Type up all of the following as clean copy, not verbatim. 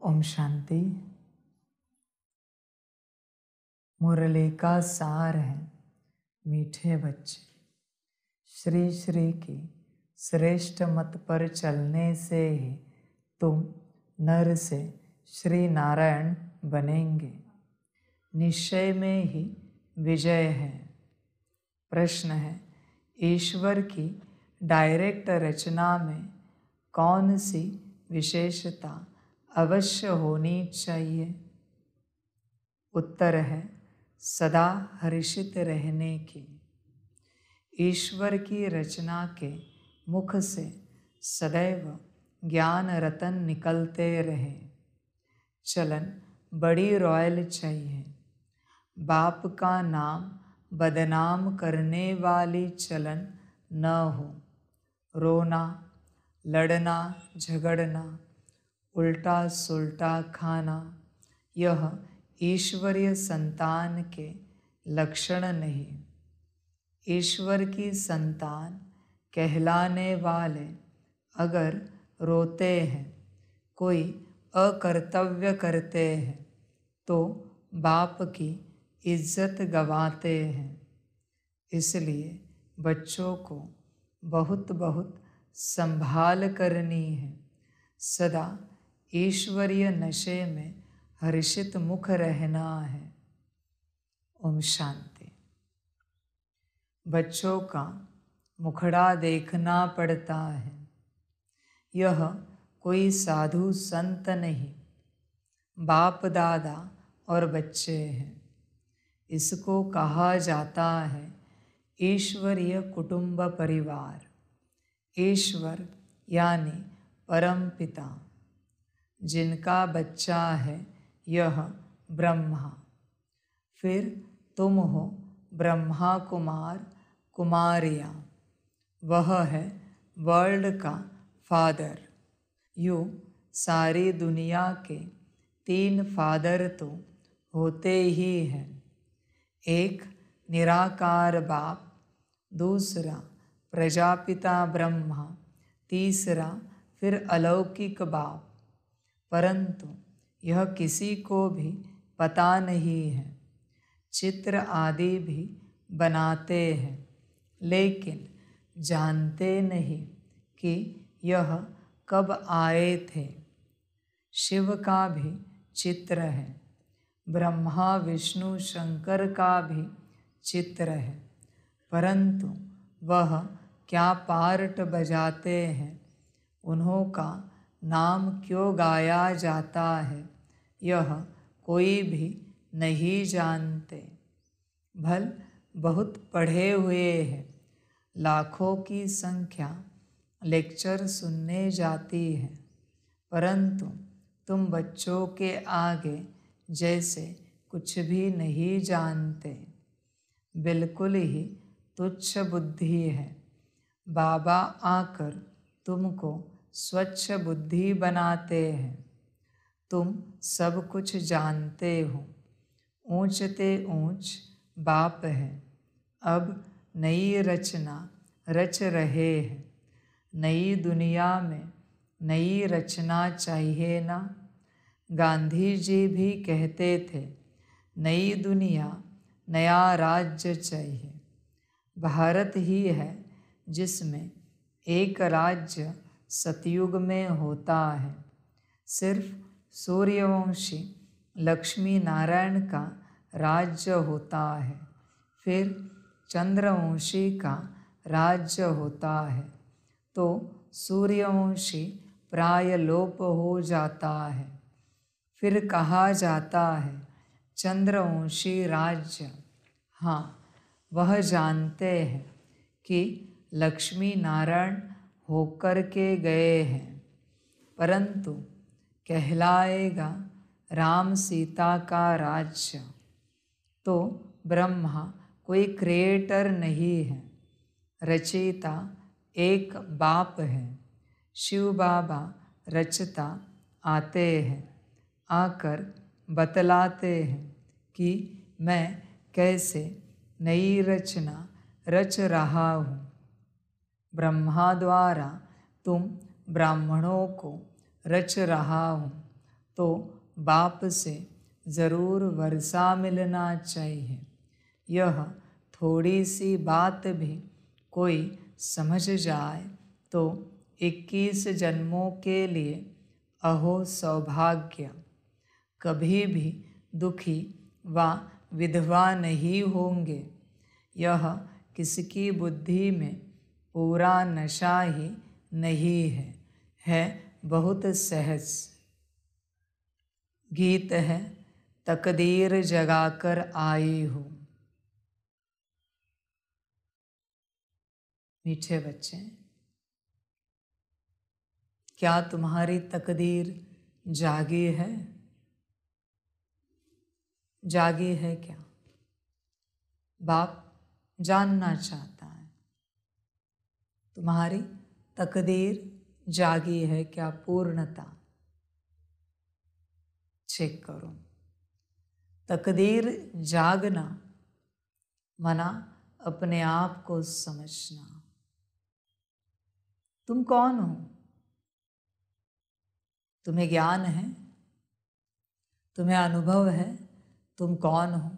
ओम शांति। मुरली का सार है मीठे बच्चे। श्री श्री की श्रेष्ठ मत पर चलने से ही तुम नर से श्री नारायण बनेंगे। निश्चय में ही विजय है। प्रश्न है, ईश्वर की डायरेक्ट रचना में कौन सी विशेषता अवश्य होनी चाहिए? उत्तर है, सदा हर्षित रहने की। ईश्वर की रचना के मुख से सदैव ज्ञान रतन निकलते रहे। चलन बड़ी रॉयल चाहिए। बाप का नाम बदनाम करने वाली चलन न हो। रोना, लड़ना, झगड़ना, उल्टा सुल्टा खाना, यह ईश्वरीय संतान के लक्षण नहीं। ईश्वर की संतान कहलाने वाले अगर रोते हैं, कोई अकर्तव्य करते हैं, तो बाप की इज्जत गंवाते हैं। इसलिए बच्चों को बहुत बहुत संभाल करनी है। सदा ईश्वरीय नशे में हर्षित मुख रहना है। ओम शांति। बच्चों का मुखड़ा देखना पड़ता है। यह कोई साधु संत नहीं, बाप दादा और बच्चे हैं। इसको कहा जाता है ईश्वरीय कुटुंब परिवार। ईश्वर यानी परम पिता, जिनका बच्चा है यह ब्रह्मा। फिर तुम हो ब्रह्मा कुमार कुमारियाँ। वह है वर्ल्ड का फादर। यूँ सारी दुनिया के 3 फादर तो होते ही हैं। एक निराकार बाप, दूसरा प्रजापिता ब्रह्मा, तीसरा फिर अलौकिक बाप। परंतु यह किसी को भी पता नहीं है। चित्र आदि भी बनाते हैं, लेकिन जानते नहीं कि यह कब आए थे। शिव का भी चित्र है, ब्रह्मा विष्णु शंकर का भी चित्र है, परंतु वह क्या पार्ट बजाते हैं, उन्हों का नाम क्यों गाया जाता है, यह कोई भी नहीं जानते। भल बहुत पढ़े हुए हैं, लाखों की संख्या लेक्चर सुनने जाती है, परंतु तुम बच्चों के आगे जैसे कुछ भी नहीं जानते। बिल्कुल ही तुच्छ बुद्धि है। बाबा आकर तुमको स्वच्छ बुद्धि बनाते हैं। तुम सब कुछ जानते हो। ऊंचते ऊंच बाप है। अब नई रचना रच रहे हैं। नई दुनिया में नई रचना चाहिए ना। गांधी जी भी कहते थे, नई दुनिया नया राज्य चाहिए। भारत ही है जिसमें एक राज्य सतयुग में होता है। सिर्फ सूर्यवंशी लक्ष्मी नारायण का राज्य होता है, फिर चंद्रवंशी का राज्य होता है, तो सूर्यवंशी प्राय लोप हो जाता है। फिर कहा जाता है चंद्रवंशी राज्य। हाँ, वह जानते हैं कि लक्ष्मी नारायण होकर के गए हैं, परंतु कहलाएगा राम सीता का राज्य। तो ब्रह्मा कोई क्रिएटर नहीं है, रचयिता एक बाप है। शिव बाबा रचता आते हैं, आकर बतलाते हैं कि मैं कैसे नई रचना रच रहा हूँ। ब्रह्मा द्वारा तुम ब्राह्मणों को रच रहा हूँ, तो बाप से ज़रूर वर्षा मिलना चाहिए। यह थोड़ी सी बात भी कोई समझ जाए तो 21 जन्मों के लिए अहो सौभाग्य। कभी भी दुखी व विधवा नहीं होंगे। यह किसकी बुद्धि में पूरा नशा ही नहीं है बहुत सहज। गीत है तकदीर जगाकर आई हो। मीठे बच्चे, क्या तुम्हारी तकदीर जागी है? जागी है क्या? बाप जानना चाहता है तुम्हारी तकदीर जागी है क्या पूर्णता? चेक करो। तकदीर जागना मना अपने आप को समझना। तुम कौन हो? तुम्हें ज्ञान है, तुम्हें अनुभव है, तुम कौन हो?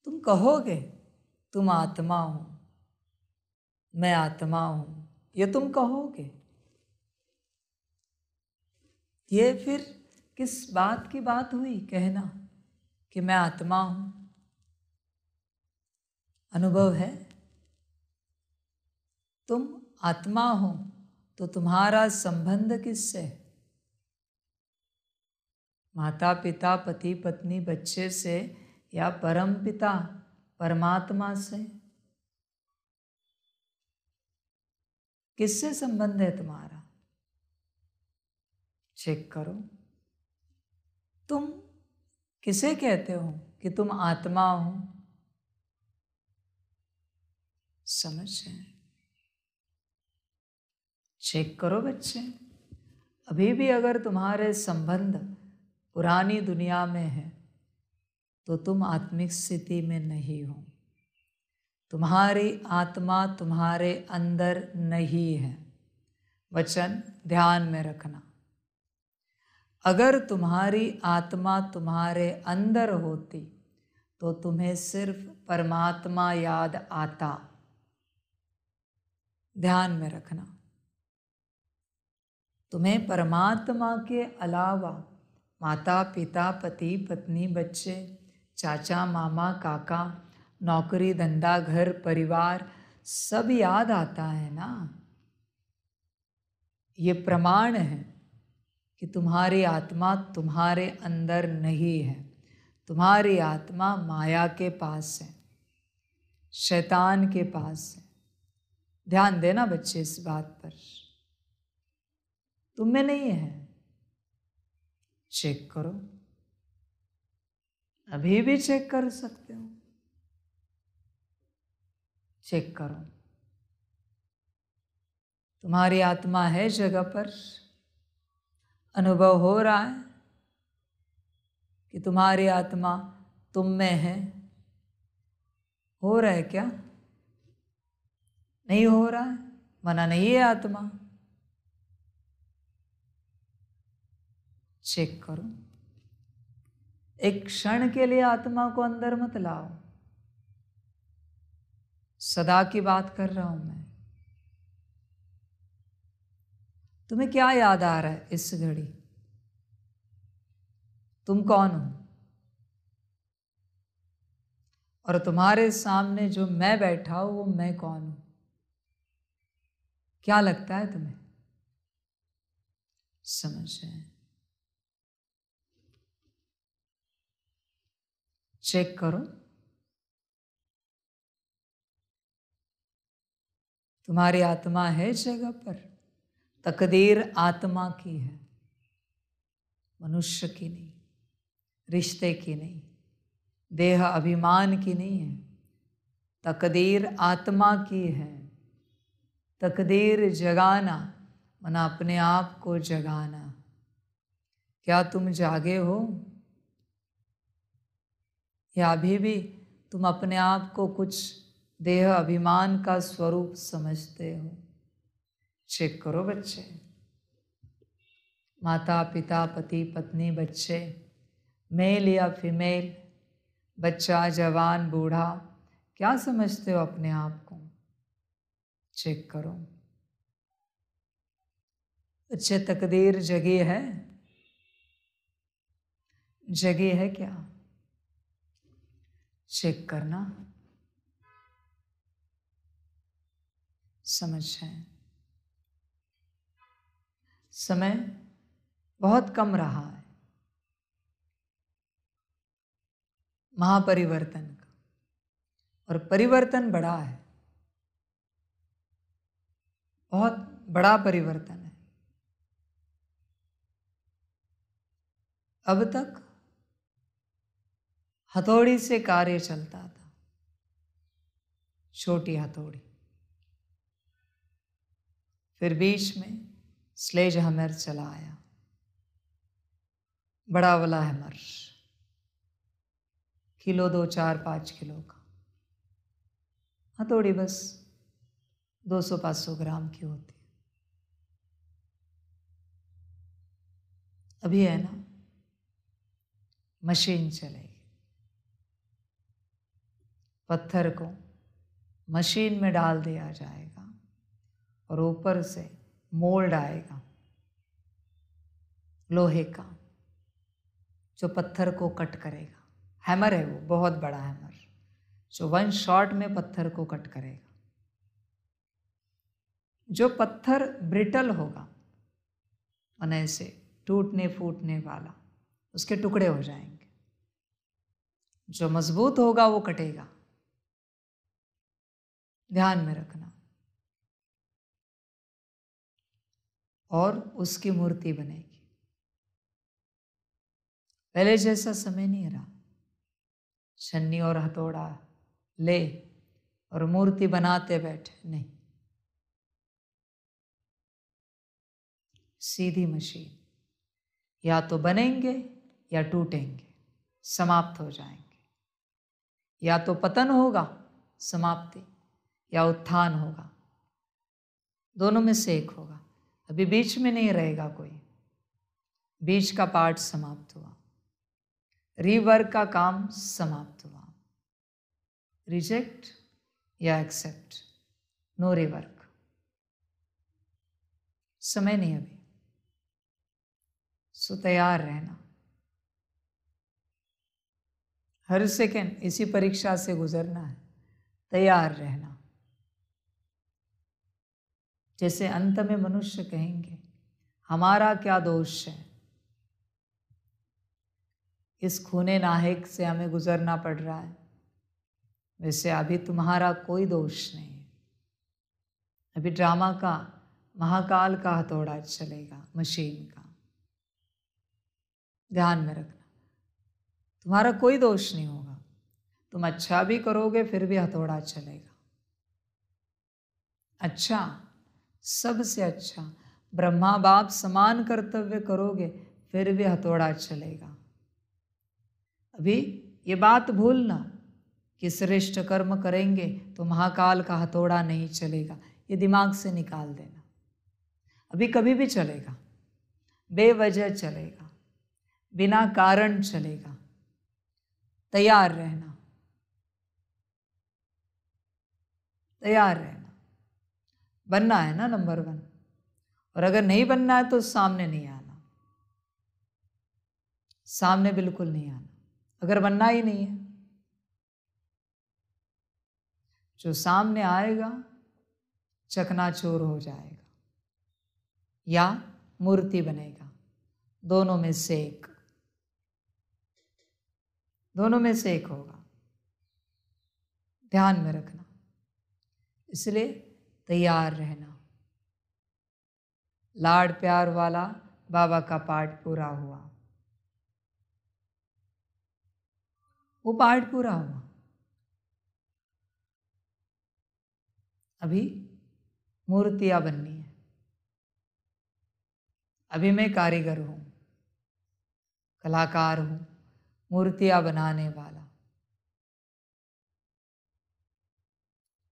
तुम कहोगे तुम आत्मा हो, मैं आत्मा हूं, ये तुम कहोगे। ये फिर किस बात की बात हुई कहना कि मैं आत्मा हूं? अनुभव है तुम आत्मा हो तो तुम्हारा संबंध किससे? माता पिता, पति पत्नी, बच्चे से या परम पिता परमात्मा से? किससे संबंध है तुम्हारा? चेक करो। तुम किसे कहते हो कि तुम आत्मा हो? समझ है? चेक करो बच्चे। अभी भी अगर तुम्हारे संबंध पुरानी दुनिया में है तो तुम आत्मिक स्थिति में नहीं हो। तुम्हारी आत्मा तुम्हारे अंदर नहीं है। वचन ध्यान में रखना। अगर तुम्हारी आत्मा तुम्हारे अंदर होती तो तुम्हें सिर्फ परमात्मा याद आता। ध्यान में रखना। तुम्हें परमात्मा के अलावा माता पिता, पति पत्नी, बच्चे, चाचा मामा, काका, नौकरी धंधा, घर परिवार सब याद आता है ना। ये प्रमाण है कि तुम्हारी आत्मा तुम्हारे अंदर नहीं है। तुम्हारी आत्मा माया के पास है, शैतान के पास है। ध्यान देना बच्चे इस बात पर। तुम में नहीं है। चेक करो। अभी भी चेक कर सकते हो। चेक करो। तुम्हारी आत्मा है जगह पर। अनुभव हो रहा है कि तुम्हारी आत्मा तुम में है। हो रहा है क्या? नहीं हो रहा है, मना नहीं है आत्मा। चेक करो। एक क्षण के लिए आत्मा को अंदर मत लाओ। सदा की बात कर रहा हूं मैं। तुम्हें क्या याद आ रहा है इस घड़ी? तुम कौन हो? और तुम्हारे सामने जो मैं बैठा हूं वो मैं कौन हूं? क्या लगता है तुम्हें? समझ है? चेक करो। तुम्हारी आत्मा है जगह पर। तकदीर आत्मा की है, मनुष्य की नहीं, रिश्ते की नहीं, देह अभिमान की नहीं है। तकदीर आत्मा की है। तकदीर जगाना मना अपने आप को जगाना। क्या तुम जागे हो या अभी भी तुम अपने आप को कुछ देह अभिमान का स्वरूप समझते हो? चेक करो बच्चे। माता पिता पति पत्नी बच्चे, मेल या फीमेल, बच्चा जवान बूढ़ा, क्या समझते हो अपने आप को? चेक करो। अच्छे तकदीर जगी है? जगी है क्या? चेक करना। समझ है। समय बहुत कम रहा है महापरिवर्तन का, और परिवर्तन बड़ा है, बहुत बड़ा परिवर्तन है। अब तक हथौड़ी से कार्य चलता था, छोटी हथौड़ी, फिर बीच में स्लेज हैमर चला आया, बड़ा वाला हैमर, किलो 2, 4, 5 किलो का। हथौड़ी बस 200-500 ग्राम की होती है। अभी है ना, मशीन चलेगी। पत्थर को मशीन में डाल दिया जाएगा और ऊपर से मोल्ड आएगा लोहे का, जो पत्थर को कट करेगा। हैमर है वो, बहुत बड़ा हैमर, जो 1 शॉट में पत्थर को कट करेगा। जो पत्थर ब्रिटल होगा, और ऐसे टूटने फूटने वाला, उसके टुकड़े हो जाएंगे। जो मजबूत होगा वो कटेगा। ध्यान में रखना। और उसकी मूर्ति बनेगी। पहले जैसा समय नहीं रहा, छन्नी और हथौड़ा ले और मूर्ति बनाते बैठे, नहीं। सीधी मशीन, या तो बनेंगे या टूटेंगे, समाप्त हो जाएंगे। या तो पतन होगा, समाप्ति, या उत्थान होगा। दोनों में से एक होगा। अभी बीच में नहीं रहेगा कोई। बीच का पार्ट समाप्त हुआ, रीवर्क का काम समाप्त हुआ। रिजेक्ट या एक्सेप्ट, नो रिवर्क। समय नहीं अभी, सो तैयार रहना। हर सेकंड इसी परीक्षा से गुजरना है, तैयार रहना। जैसे अंत में मनुष्य कहेंगे, हमारा क्या दोष है, इस खूने नाहक से हमें गुजरना पड़ रहा है। वैसे अभी तुम्हारा कोई दोष नहीं है। अभी ड्रामा का, महाकाल का हथौड़ा चलेगा, मशीन का। ध्यान में रखना, तुम्हारा कोई दोष नहीं होगा। तुम अच्छा भी करोगे फिर भी हथौड़ा चलेगा। अच्छा, सबसे अच्छा, ब्रह्मा बाप समान कर्तव्य करोगे फिर भी हथौड़ा चलेगा। अभी ये बात भूलना कि श्रेष्ठ कर्म करेंगे तो महाकाल का हथौड़ा नहीं चलेगा, ये दिमाग से निकाल देना। अभी कभी भी चलेगा, बेवजह चलेगा, बिना कारण चलेगा। तैयार रहना, तैयार रहना। बनना है ना नंबर 1, और अगर नहीं बनना है तो सामने नहीं आना, सामने बिल्कुल नहीं आना। अगर बनना ही नहीं है, जो सामने आएगा चकनाचूर हो जाएगा या मूर्ति बनेगा। दोनों में से एक, दोनों में से एक होगा। ध्यान में रखना, इसलिए तैयार रहना। लाड प्यार वाला बाबा का पाठ पूरा हुआ, वो पाठ पूरा हुआ। अभी मूर्तियां बननी है। अभी मैं कारीगर हूं, कलाकार हूं, मूर्तियां बनाने वाला।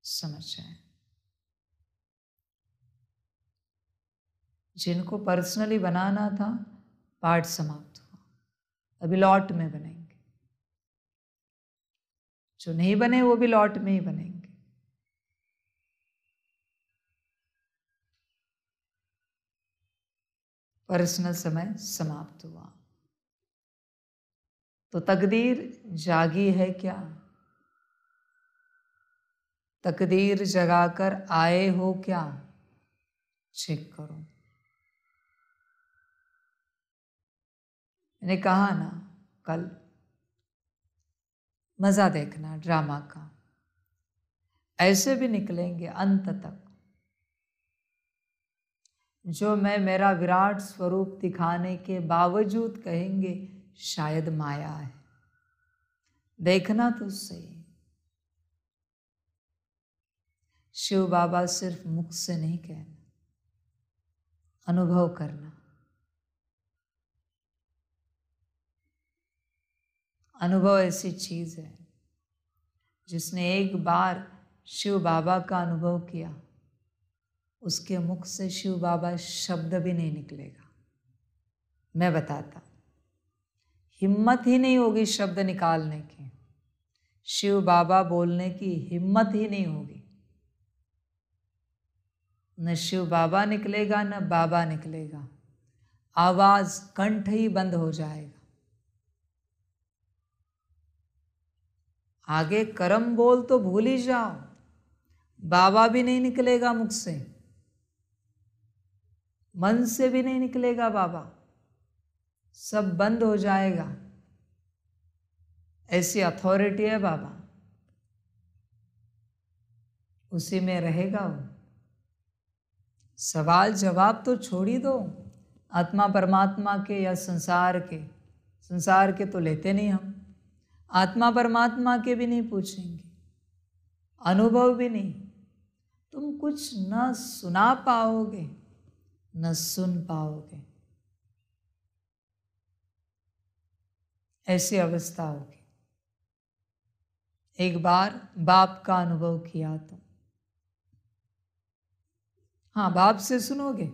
समझ जाए। जिनको पर्सनली बनाना था पाठ समाप्त हुआ, अभी लॉट में बनेंगे। जो नहीं बने वो भी लॉट में ही बनेंगे। पर्सनल समय समाप्त हुआ। तो तकदीर जागी है क्या? तकदीर जगाकर आए हो क्या? चेक करो। मैंने कहा ना कल, मजा देखना ड्रामा का, ऐसे भी निकलेंगे अंत तक। जो मैं मेरा विराट स्वरूप दिखाने के बावजूद कहेंगे शायद माया है। देखना तो सही, शिव बाबा सिर्फ मुख से नहीं कहना, अनुभव करना। अनुभव ऐसी चीज है, जिसने एक बार शिव बाबा का अनुभव किया, उसके मुख से शिव बाबा शब्द भी नहीं निकलेगा। मैं बताता, हिम्मत ही नहीं होगी शब्द निकालने की, शिव बाबा बोलने की हिम्मत ही नहीं होगी। न शिव बाबा निकलेगा न बाबा निकलेगा, आवाज कंठ ही बंद हो जाएगा। आगे कर्म बोल तो भूल ही जाओ, बाबा भी नहीं निकलेगा मुख से, मन से भी नहीं निकलेगा बाबा, सब बंद हो जाएगा। ऐसी अथॉरिटी है बाबा, उसी में रहेगा वो। सवाल जवाब तो छोड़ ही दो, आत्मा परमात्मा के या संसार के। संसार के तो लेते नहीं हम, आत्मा परमात्मा के भी नहीं पूछेंगे, अनुभव भी नहीं। तुम कुछ न सुना पाओगे न सुन पाओगे, ऐसी अवस्था होगी। एक बार बाप का अनुभव किया तो, हाँ बाप से सुनोगे,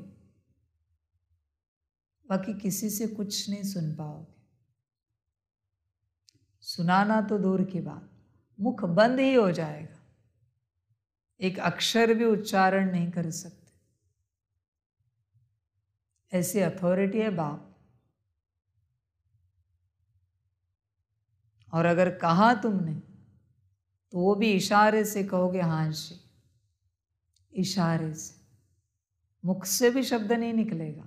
बाकी किसी से कुछ नहीं सुन पाओगे। सुनाना तो दूर की बात, मुख बंद ही हो जाएगा, एक अक्षर भी उच्चारण नहीं कर सकते। ऐसी अथॉरिटी है बाप। और अगर कहा तुमने तो वो भी इशारे से कहोगे हाँ जी, इशारे से, मुख से भी शब्द नहीं निकलेगा।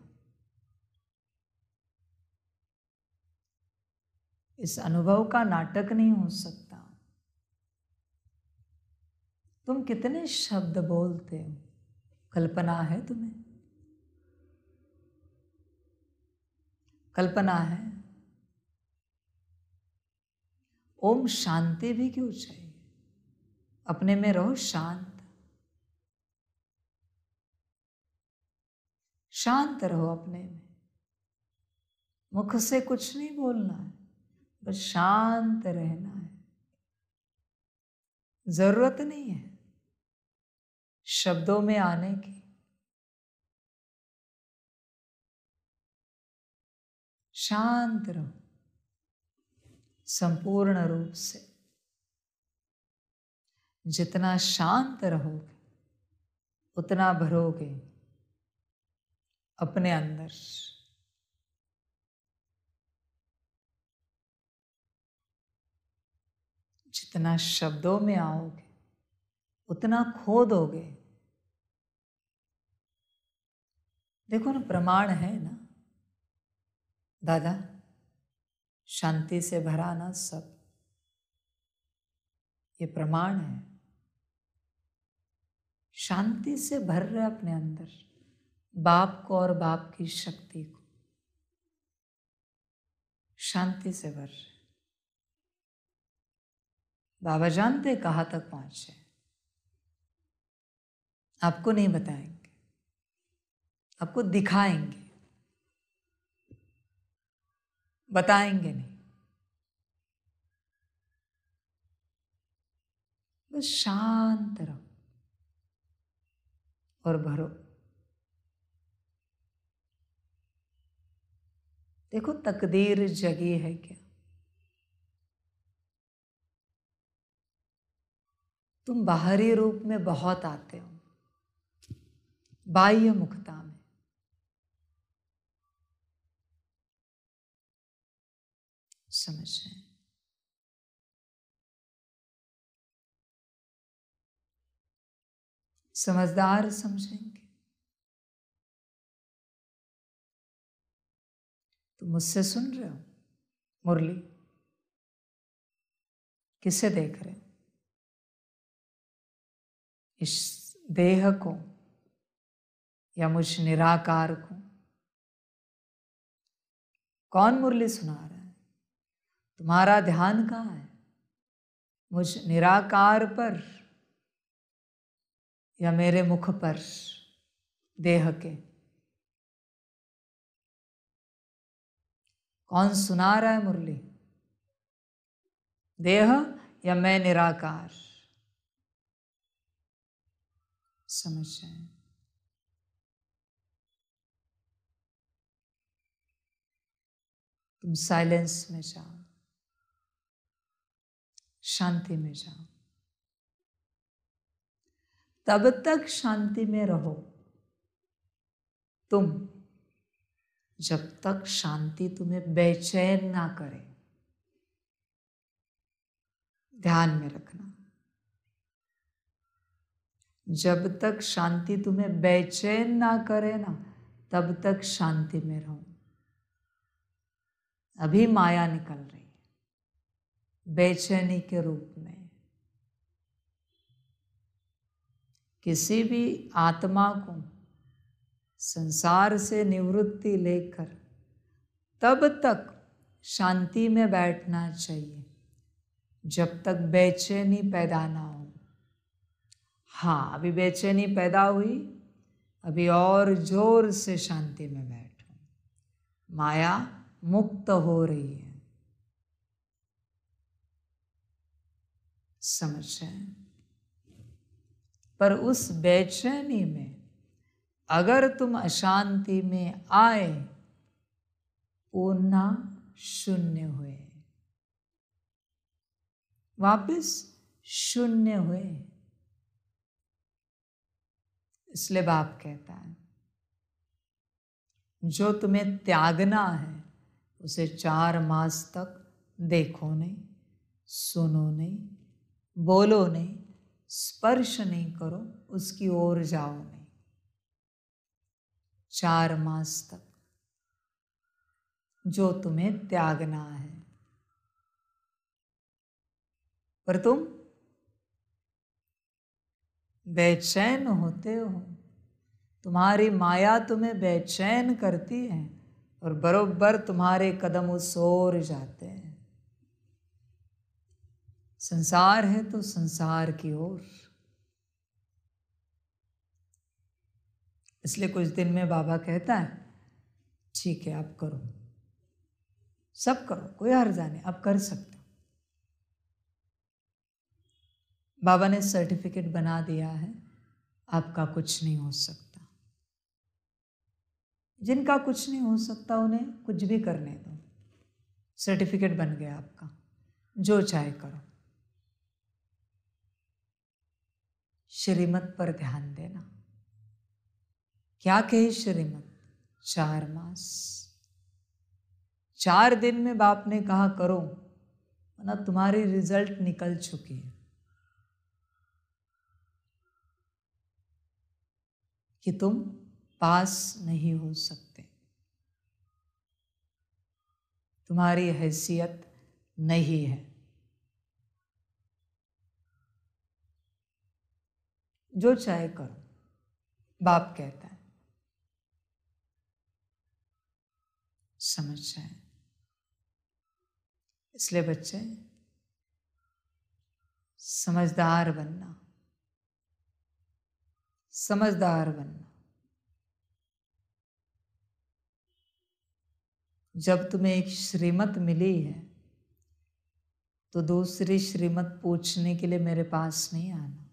इस अनुभव का नाटक नहीं हो सकता। तुम कितने शब्द बोलते हो, कल्पना है तुम्हें? कल्पना है? ओम शांति भी क्यों चाहिए? अपने में रहो शांत, शांत रहो अपने में, मुख से कुछ नहीं बोलना है, बस शांत रहना है। जरूरत नहीं है शब्दों में आने की। शांत रहो संपूर्ण रूप से। जितना शांत रहोगे उतना भरोगे अपने अंदर। जितना शब्दों में आओगे उतना खो दोगे। देखो ना, प्रमाण है ना दादा, शांति से भरा ना सब, ये प्रमाण है। शांति से भर रहे अपने अंदर, बाप को और बाप की शक्ति को शांति से भर रहे। बाबा जानते कहाँ तक पहुंचे, आपको नहीं बताएंगे, आपको दिखाएंगे, बताएंगे नहीं। बस शांत रहो और भरो। देखो तकदीर जगी है क्या। तुम बाहरी रूप में बहुत आते हो, बाह्य मुखता में। समझ रहे हैं? समझदार समझेंगे। तुम मुझसे सुन रहे हो मुरली, किसे देख रहे हो? इस देह को या मुझ निराकार को? कौन मुरली सुना रहा है? तुम्हारा ध्यान कहाँ है? मुझ निराकार पर या मेरे मुख पर, देह के? कौन सुना रहा है मुरली, देह या मैं निराकार? समझ रहे हैं? तुम साइलेंस में जाओ, शांति में जाओ। तब तक शांति में रहो तुम जब तक शांति तुम्हें बेचैन ना करे। ध्यान में रखना, जब तक शांति तुम्हें बेचैन ना करे ना, तब तक शांति में रहो। अभी माया निकल रही है बेचैनी के रूप में। किसी भी आत्मा को संसार से निवृत्ति लेकर तब तक शांति में बैठना चाहिए जब तक बेचैनी पैदा ना हो। हाँ, अभी बेचैनी पैदा हुई, अभी और जोर से शांति में बैठो। माया मुक्त हो रही है। समझ रहे हैं? पर उस बेचैनी में अगर तुम अशांति में आए, पुनः शून्य हुए, वापस शून्य हुए। इसलिए बाप कहता है जो तुम्हें त्यागना है उसे 4 मास तक देखो नहीं, सुनो नहीं, बोलो नहीं, स्पर्श नहीं करो, उसकी ओर जाओ नहीं। 4 मास तक जो तुम्हें त्यागना है। पर तुम बेचैन होते हो, तुम्हारी माया तुम्हें बेचैन करती है और बरोबर तुम्हारे कदम उस ओर जाते हैं। संसार है तो संसार की ओर। इसलिए कुछ दिन में बाबा कहता है ठीक है आप करो, सब करो, कोई हर्जा नहीं, आप कर सकते हो। बाबा ने सर्टिफिकेट बना दिया है, आपका कुछ नहीं हो सकता। जिनका कुछ नहीं हो सकता उन्हें कुछ भी करने दो, सर्टिफिकेट बन गया आपका, जो चाहे करो। श्रीमत पर ध्यान देना। क्या कही श्रीमत? 4 मास। 4 दिन में बाप ने कहा करो, वरना तुम्हारी रिजल्ट निकल चुकी है कि तुम पास नहीं हो सकते, तुम्हारी हैसियत नहीं है। जो चाहे करो, बाप कहता है। समझ जाए? इसलिए बच्चे समझदार बनना, समझदार बनना। जब तुम्हें एक श्रीमत मिली है तो दूसरी श्रीमत पूछने के लिए मेरे पास नहीं आना।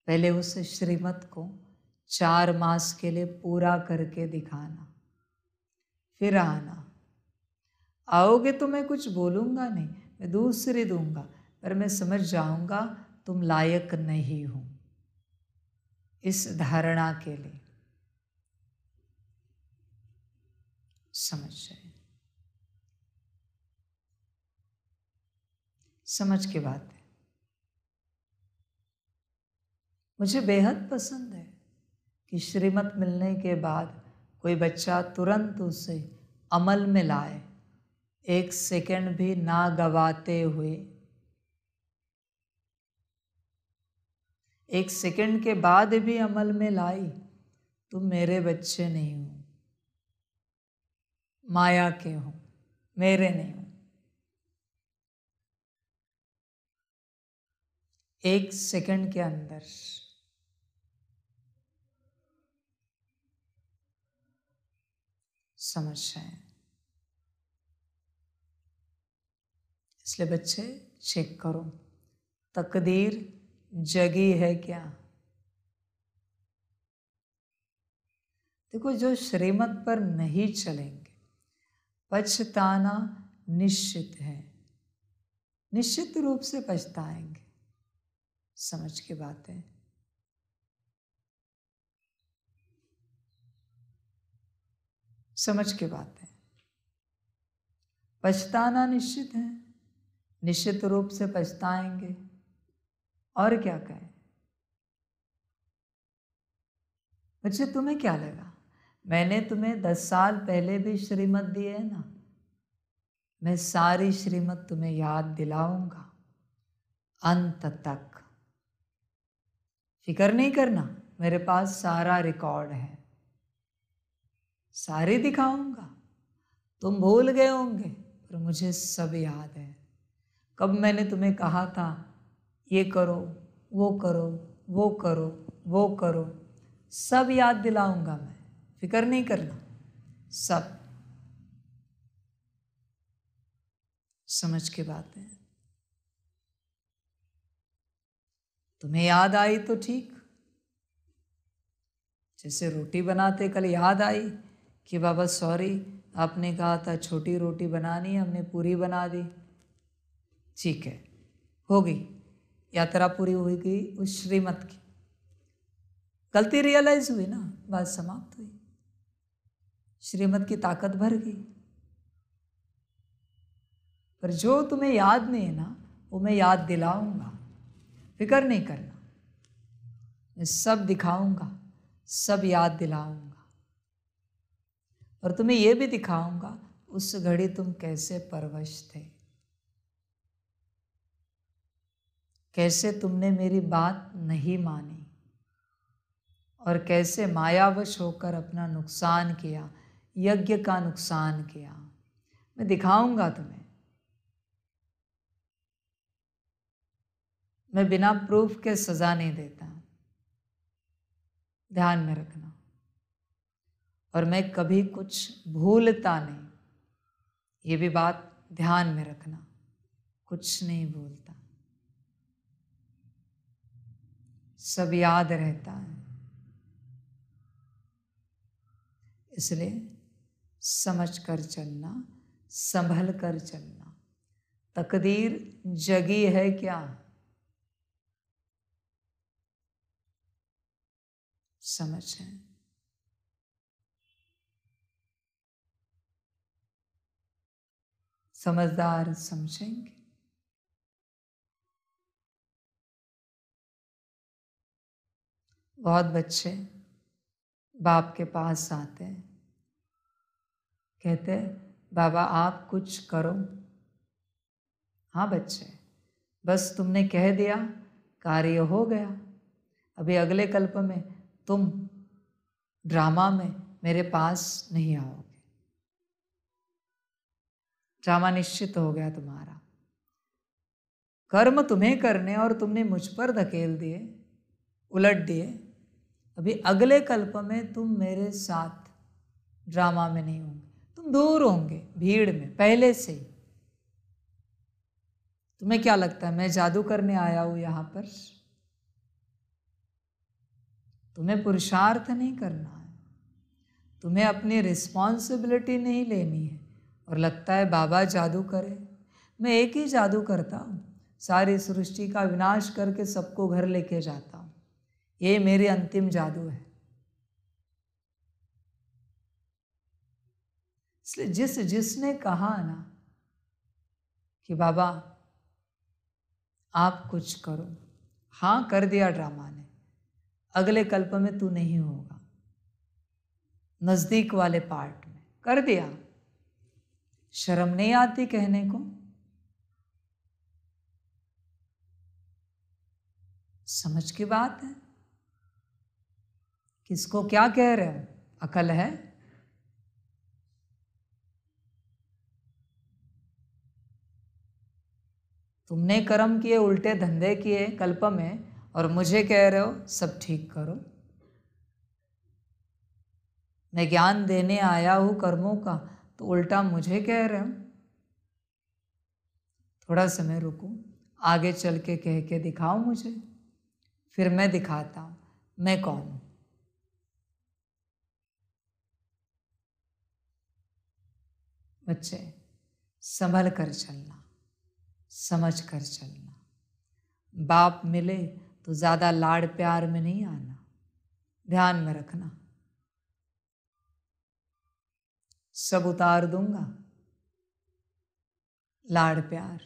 पहले उस श्रीमत को 4 मास के लिए पूरा करके दिखाना, फिर आना। आओगे तो मैं कुछ बोलूँगा नहीं, मैं दूसरी दूंगा, पर मैं समझ जाऊंगा तुम लायक नहीं हो इस धारणा के लिए। समझ जाए, समझ की बात है। मुझे बेहद पसंद है कि श्रीमत मिलने के बाद कोई बच्चा तुरंत उसे अमल में लाए, एक सेकंड भी ना गवाते हुए। एक सेकंड के बाद भी अमल में लाई, तुम मेरे बच्चे नहीं हो, माया के हो, मेरे नहीं हो। एक सेकंड के अंदर समझ जाए। इसलिए बच्चे चेक करो, तकदीर जगी है क्या। देखो, जो श्रीमत पर नहीं चलेंगे पछताना निश्चित है, निश्चित रूप से पछताएंगे। समझ की बात है। समझ की बात है। पछताना निश्चित है, निश्चित रूप से पछताएंगे। और क्या कहें बच्चे, तुम्हें क्या लगा मैंने तुम्हें 10 साल पहले भी श्रीमत दी है ना। मैं सारी श्रीमत तुम्हें याद दिलाऊंगा अंत तक। फिक्र नहीं करना, मेरे पास सारा रिकॉर्ड है, सारे दिखाऊंगा। तुम भूल गए होंगे पर मुझे सब याद है। कब मैंने तुम्हें कहा था ये करो, वो करो, वो करो, वो करो, सब याद दिलाऊंगा मैं। फिक्र नहीं करना, सब। समझ की बात है। तुम्हें याद आई तो ठीक। जैसे रोटी बनाते कल याद आई कि बाबा सॉरी, आपने कहा था छोटी रोटी बनानी, हमने पूरी बना दी। ठीक है, हो गई, यात्रा पूरी हो गई उस श्रीमत की। गलती रियलाइज हुई ना, बात समाप्त हुई, श्रीमत की ताकत भर गई। पर जो तुम्हें याद नहीं है ना, वो मैं याद दिलाऊंगा। फिक्र नहीं करना, मैं सब दिखाऊंगा, सब याद दिलाऊंगा। और तुम्हें यह भी दिखाऊंगा उस घड़ी तुम कैसे परवश थे, कैसे तुमने मेरी बात नहीं मानी और कैसे मायावश होकर अपना नुकसान किया, यज्ञ का नुकसान किया। मैं दिखाऊंगा तुम्हें। मैं बिना प्रूफ के सजा नहीं देता, ध्यान में रखना। और मैं कभी कुछ भूलता नहीं, ये भी बात ध्यान में रखना, कुछ नहीं भूलता, सब याद रहता है। इसलिए समझ कर चलना, संभल कर चलना। तकदीर जगी है क्या, समझ है। समझदार समझेंगे। बहुत बच्चे बाप के पास आते हैं, कहते बाबा आप कुछ करो। हाँ बच्चे, बस तुमने कह दिया, कार्य हो गया। अभी अगले कल्प में तुम ड्रामा में मेरे पास नहीं आओगे। ड्रामा निश्चित हो गया तुम्हारा। कर्म तुम्हें करने और तुमने मुझ पर धकेल दिए, उलट दिए। अभी अगले कल्प में तुम मेरे साथ ड्रामा में नहीं होंगे, तुम दूर होंगे भीड़ में पहले से ही। तुम्हें क्या लगता है मैं जादू करने आया हूं यहां पर? तुम्हें पुरुषार्थ नहीं करना है, तुम्हें अपनी रिस्पॉन्सिबिलिटी नहीं लेनी है और लगता है बाबा जादू करे। मैं एक ही जादू करता हूँ, सारी सृष्टि का विनाश करके सबको घर लेके जाता हूँ। ये मेरी अंतिम जादू है। इसलिए जिसने कहा ना कि बाबा आप कुछ करो, हाँ कर दिया ड्रामा ने, अगले कल्प में तू नहीं होगा, नजदीक वाले पार्ट में कर दिया। शर्म नहीं आती कहने को? समझ की बात है। किसको क्या कह रहे हो? अकल है? तुमने कर्म किए, उल्टे धंधे किए कल्प में, और मुझे कह रहे हो सब ठीक करो। मैं ज्ञान देने आया हूं कर्मों का, तो उल्टा मुझे कह रहे हो। थोड़ा समय रुको, आगे चल के कह के दिखाओ मुझे, फिर मैं दिखाता हूं मैं कौन हूं। बच्चे संभल कर चलना, समझ कर चलना। बाप मिले तो ज्यादा लाड़ प्यार में नहीं आना, ध्यान में रखना। सब उतार दूंगा, लाड़ प्यार।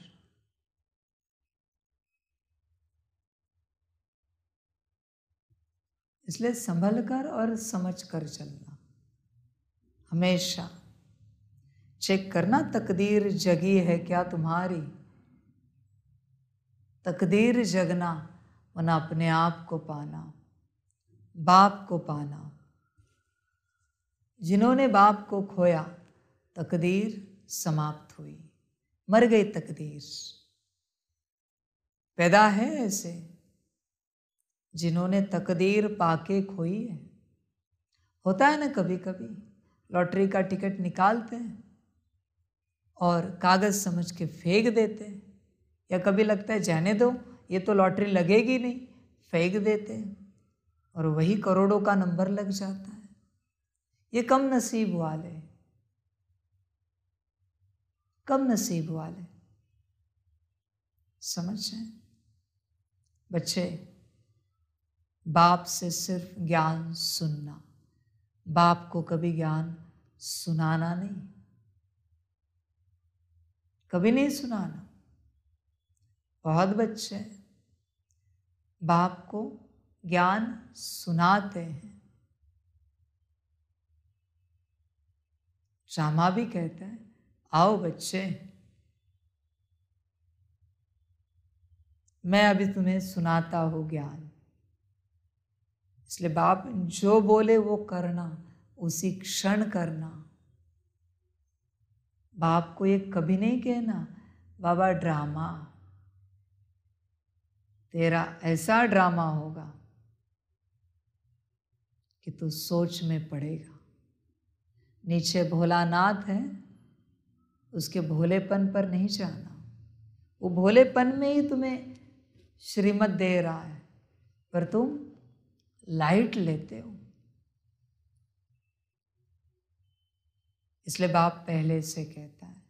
इसलिए संभल कर और समझ कर चलना। हमेशा चेक करना, तकदीर जगी है क्या तुम्हारी। तकदीर जगना वरना अपने आप को पाना, बाप को पाना। जिन्होंने बाप को खोया तकदीर समाप्त हुई, मर गई तकदीर। पैदा है ऐसे जिन्होंने तकदीर पाके खोई है। होता है ना, कभी कभी लॉटरी का टिकट निकालते हैं और कागज समझ के फेंक देते हैं, या कभी लगता है जाने दो ये तो लॉटरी लगेगी नहीं, फेंक देते हैं और वही करोड़ों का नंबर लग जाता है। ये कम नसीब वाले, कम नसीब वाले। समझ रहे बच्चे? बाप से सिर्फ ज्ञान सुनना, बाप को कभी ज्ञान सुनाना नहीं, कभी नहीं सुनाना। बहुत बच्चे बाप को ज्ञान सुनाते हैं। रामा भी कहते हैं आओ बच्चे, मैं अभी तुम्हें सुनाता हूं ज्ञान। इसलिए बाप जो बोले वो करना, उसी क्षण करना। बाप को ये कभी नहीं कहना बाबा ड्रामा, तेरा ऐसा ड्रामा होगा कि तू सोच में पड़ेगा। नीचे भोलानाथ है, उसके भोलेपन पर नहीं जाना। वो भोलेपन में ही तुम्हें श्रीमत दे रहा है, पर तुम लाइट लेते हो। इसलिए बाप पहले से कहता है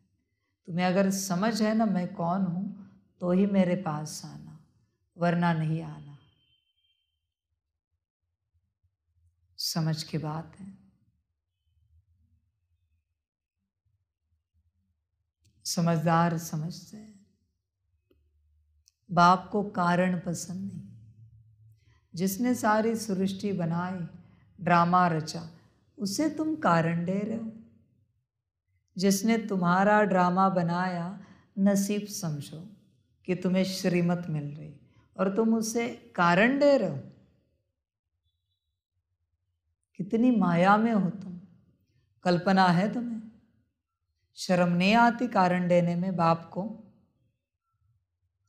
तुम्हें अगर समझ है ना मैं कौन हूं, तो ही मेरे पास आना, वरना नहीं आना। समझ की बात है। समझदार समझते हैं। बाप को कारण पसंद नहीं। जिसने सारी सृष्टि बनाई, ड्रामा रचा, उसे तुम कारण दे रहे हो। जिसने तुम्हारा ड्रामा बनाया, नसीब समझो कि तुम्हें श्रीमत मिल रही, और तुम उसे कारण दे रहे हो। कितनी माया में हो तुम, कल्पना है तुम्हें? शर्म नहीं आती कारण देने में? बाप को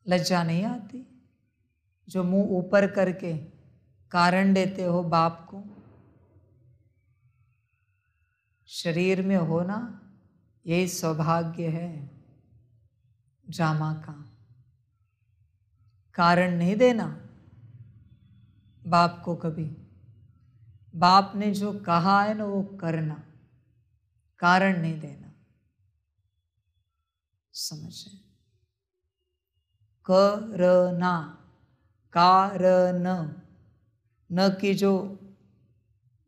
लज्जा नहीं आती जो मुंह ऊपर करके कारण देते हो बाप को? शरीर में होना यही सौभाग्य है ड्रामा का। कारण नहीं देना बाप को कभी, बाप ने जो कहा है ना वो करना, कारण नहीं देना। समझे? करना, कारण, न की जो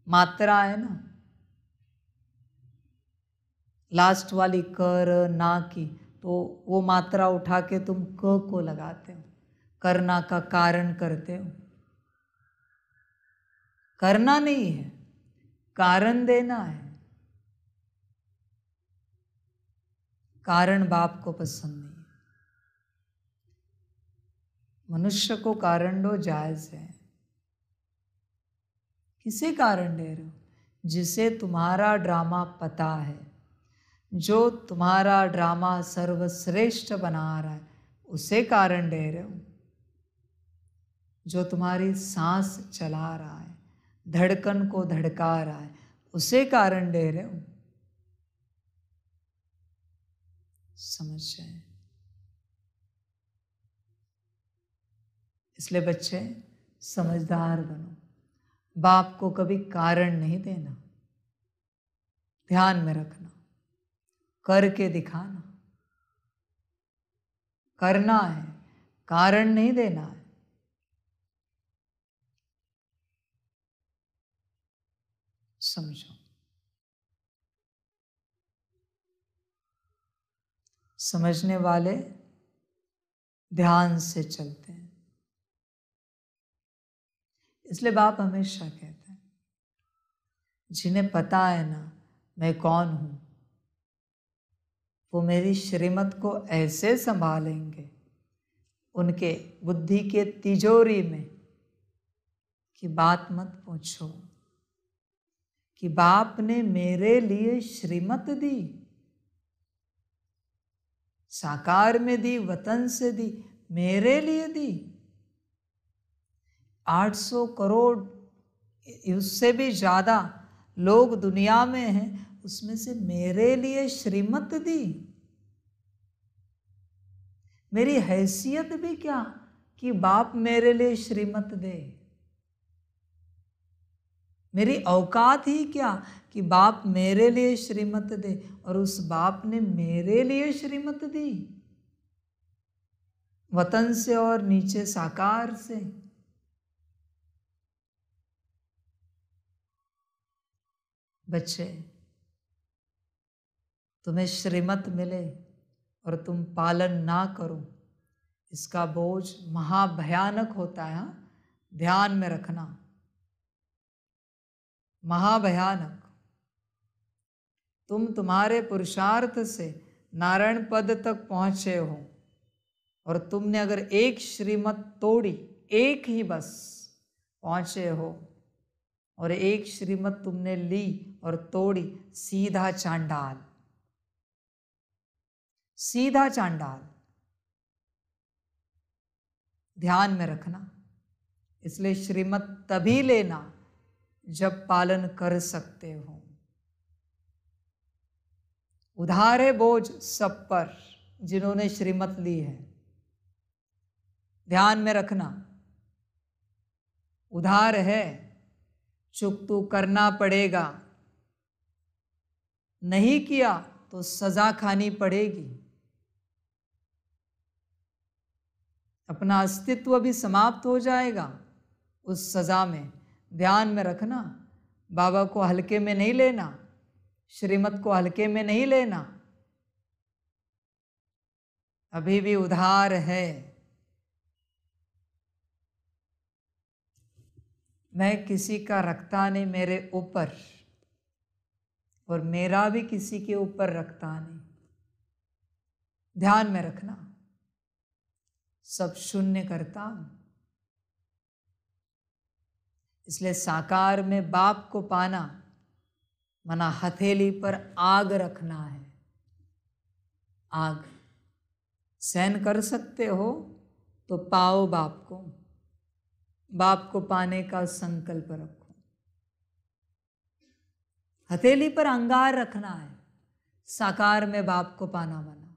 मात्रा है ना लास्ट वाली करना की, तो वो मात्रा उठा के तुम क को लगाते हो, करना का कारण करते हो। करना नहीं है, कारण देना है। कारण बाप को पसंद नहीं है। मनुष्य को कारण दो, जायज है। किसे कारण दे रहे हो? जिसे तुम्हारा ड्रामा पता है, जो तुम्हारा ड्रामा सर्वश्रेष्ठ बना रहा है, उसे कारण दे रहे हो। जो तुम्हारी सांस चला रहा है, धड़कन को धड़का रहा है, उसे कारण दे रहे हो। समझ जाए? इसलिए बच्चे समझदार बनो, बाप को कभी कारण नहीं देना, ध्यान में रखना, करके दिखाना। करना है, कारण नहीं देना है। समझो? समझने वाले ध्यान से चलते हैं। इसलिए बाप हमेशा कहते हैं, जिन्हें पता है ना मैं कौन हूं, वो मेरी श्रीमत को ऐसे संभालेंगे उनके बुद्धि के तिजोरी में कि बात मत पूछो, कि बाप ने मेरे लिए श्रीमत दी, साकार में दी, वतन से दी, मेरे लिए दी। 800 करोड़ उससे भी ज्यादा लोग दुनिया में हैं, उसमें से मेरे लिए श्रीमत दी। मेरी हैसियत भी क्या कि बाप मेरे लिए श्रीमत दे। मेरी औकात ही क्या कि बाप मेरे लिए श्रीमत दे, और उस बाप ने मेरे लिए श्रीमत दी, वतन से और नीचे साकार से। बच्चे, तुम्हें श्रीमत मिले और तुम पालन ना करो, इसका बोझ महाभयानक होता है। ध्यान में रखना, महाभयानक। तुम तुम्हारे पुरुषार्थ से नारायण पद तक पहुंचे हो, और तुमने अगर एक श्रीमत तोड़ी, एक ही बस पहुंचे हो, और एक श्रीमत तुमने ली और तोड़ी, सीधा चांडाल, सीधा चांडाल। ध्यान में रखना। इसलिए श्रीमत तभी लेना जब पालन कर सकते हो। उधार है बोझ सब पर जिन्होंने श्रीमत ली है। ध्यान में रखना, उधार है, चुकतू करना पड़ेगा, नहीं किया तो सजा खानी पड़ेगी। अपना अस्तित्व भी समाप्त हो जाएगा उस सजा में। ध्यान में रखना, बाबा को हल्के में नहीं लेना, श्रीमत को हल्के में नहीं लेना। अभी भी उधार है। मैं किसी का रखता नहीं मेरे ऊपर, और मेरा भी किसी के ऊपर रखता नहीं। ध्यान में रखना, सब शून्य करता हूं। इसलिए साकार में बाप को पाना मना हथेली पर आग रखना है। आग सहन कर सकते हो तो पाओ बाप को, बाप को पाने का संकल्प रखो। हथेली पर अंगार रखना है, साकार में बाप को पाना मना।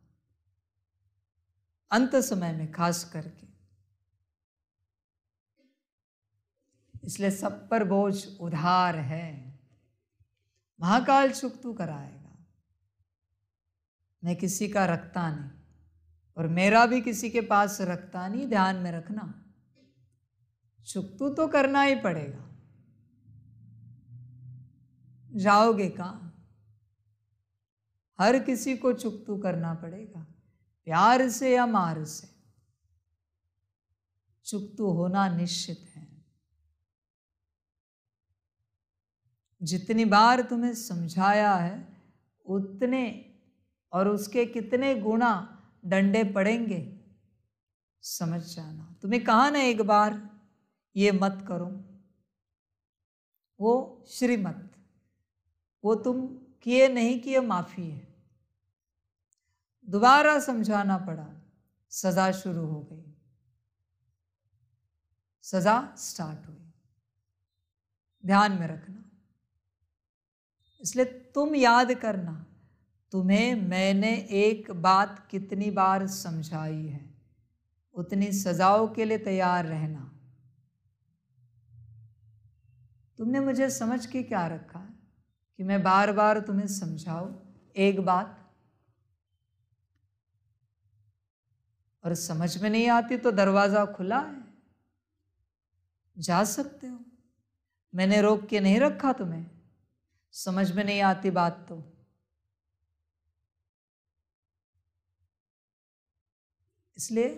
अंत समय में खास करके। इसलिए सब पर बोझ उधार है। महाकाल चुकतू कराएगा। मैं किसी का रखता नहीं और मेरा भी किसी के पास रखता नहीं, ध्यान में रखना। चुकतू तो करना ही पड़ेगा। जाओगे कहाँ? हर किसी को चुकतू करना पड़ेगा, प्यार से या मार से। चुकतू होना निश्चित है। जितनी बार तुम्हें समझाया है उतने और उसके कितने गुना डंडे पड़ेंगे समझ जाना। तुम्हें कहा ना एक बार ये मत करो, वो श्रीमत, वो तुम किए नहीं किए माफी है। दोबारा समझाना पड़ा, सजा शुरू हो गई, सजा स्टार्ट हुई। ध्यान में रखना। इसलिए तुम याद करना, तुम्हें मैंने एक बात कितनी बार समझाई है, उतनी सजाओं के लिए तैयार रहना। तुमने मुझे समझ के क्या रखा है कि मैं बार बार तुम्हें समझाऊं एक बात? और समझ में नहीं आती तो दरवाजा खुला है, जा सकते हो। मैंने रोक के नहीं रखा तुम्हें। समझ में नहीं आती बात तो इसलिए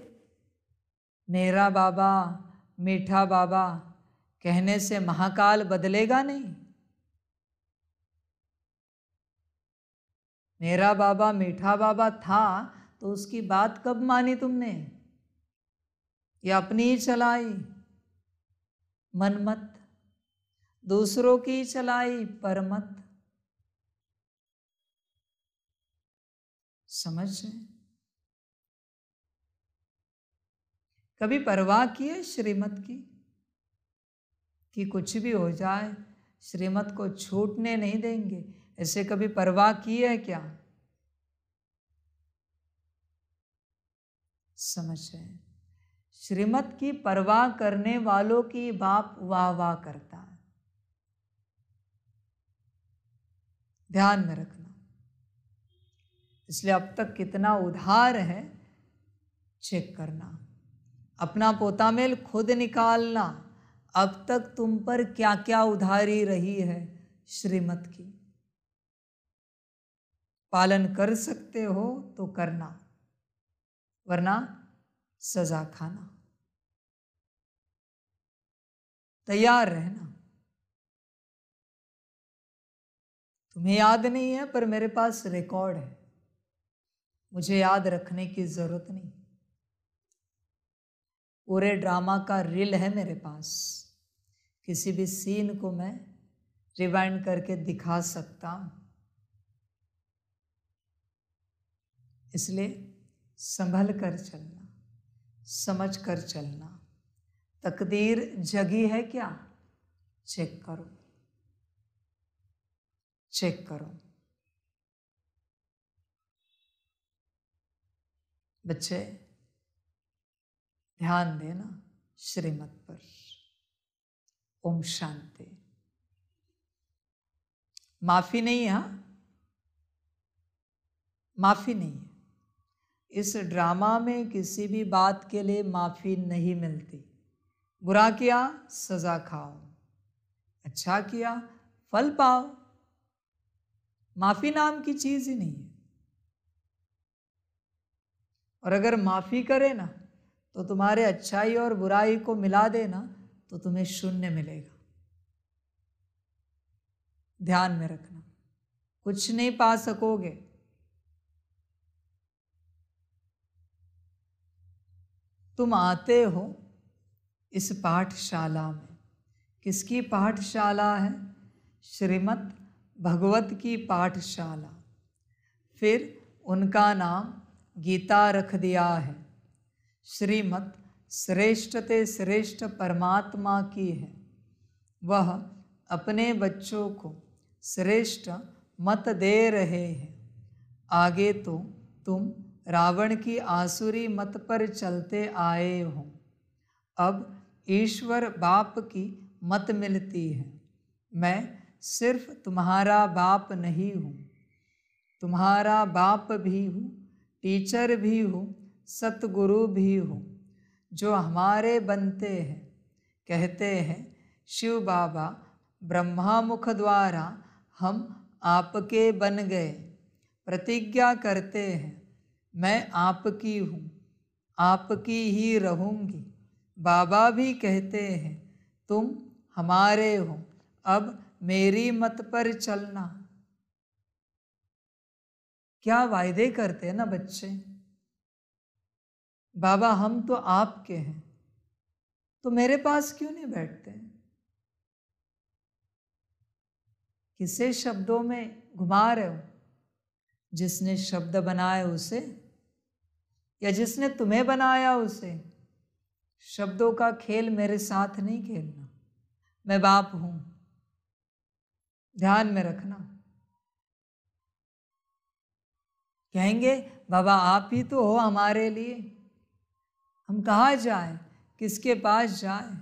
मेरा बाबा, मीठा बाबा कहने से महाकाल बदलेगा नहीं। मेरा बाबा मीठा बाबा था तो उसकी बात कब मानी तुमने? या अपनी ही चलाई मनमत, दूसरों की चलाई परमत। समझ रहे? कभी परवाह की है श्रीमत की कि कुछ भी हो जाए श्रीमत को छूटने नहीं देंगे? ऐसे कभी परवाह की है क्या? समझ रहे? श्रीमत की परवाह करने वालों की बाप वाह वाह करता है। ध्यान में रखना। इसलिए अब तक कितना उधार है चेक करना। अपना पोता मेल खुद निकालना। अब तक तुम पर क्या क्या उधारी रही है श्रीमत की। पालन कर सकते हो तो करना, वरना सजा खाना। तैयार रहना। तुम्हें याद नहीं है पर मेरे पास रिकॉर्ड है, मुझे याद रखने की जरूरत नहीं। पूरे ड्रामा का रील है मेरे पास, किसी भी सीन को मैं रिवाइंड करके दिखा सकता हूं। इसलिए संभल कर चलना, समझ कर चलना। तकदीर जगी है क्या? चेक करो, चेक करो। बच्चे ध्यान देना श्रीमत पर। ओम शांति। माफी नहीं है, माफी नहीं है। इस ड्रामा में किसी भी बात के लिए माफी नहीं मिलती। बुरा किया सजा खाओ, अच्छा किया फल पाओ। माफी नाम की चीज ही नहीं है। और अगर माफी करे ना तो तुम्हारे अच्छाई और बुराई को मिला देना तो तुम्हें शून्य मिलेगा। ध्यान में रखना, कुछ नहीं पा सकोगे। तुम आते हो इस पाठशाला में। किसकी पाठशाला है? श्रीमत भगवत की पाठशाला। फिर उनका नाम गीता रख दिया है। श्रीमत श्रेष्ठ ते श्रेष्ठ परमात्मा की है। वह अपने बच्चों को श्रेष्ठ मत दे रहे हैं। आगे तो तुम रावण की आसुरी मत पर चलते आए हो। अब ईश्वर बाप की मत मिलती है। मैं सिर्फ तुम्हारा बाप नहीं हूँ, तुम्हारा बाप भी हूँ, टीचर भी हूँ, सतगुरु भी हूँ। जो हमारे बनते हैं, कहते हैं शिव बाबा ब्रह्मा मुख द्वारा हम आपके बन गए। प्रतिज्ञा करते हैं मैं आपकी हूँ, आपकी ही रहूँगी। बाबा भी कहते हैं तुम हमारे हो, अब मेरी मत पर चलना। क्या वायदे करते हैं ना बच्चे। बाबा हम तो आपके हैं, तो मेरे पास क्यों नहीं बैठते? किसे शब्दों में घुमा रहे हो? जिसने शब्द बनाए उसे, या जिसने तुम्हें बनाया उसे? शब्दों का खेल मेरे साथ नहीं खेलना। मैं बाप हूं, ध्यान में रखना। कहेंगे बाबा आप ही तो हो हमारे लिए, हम कहाँ जाएं, किसके पास जाएं?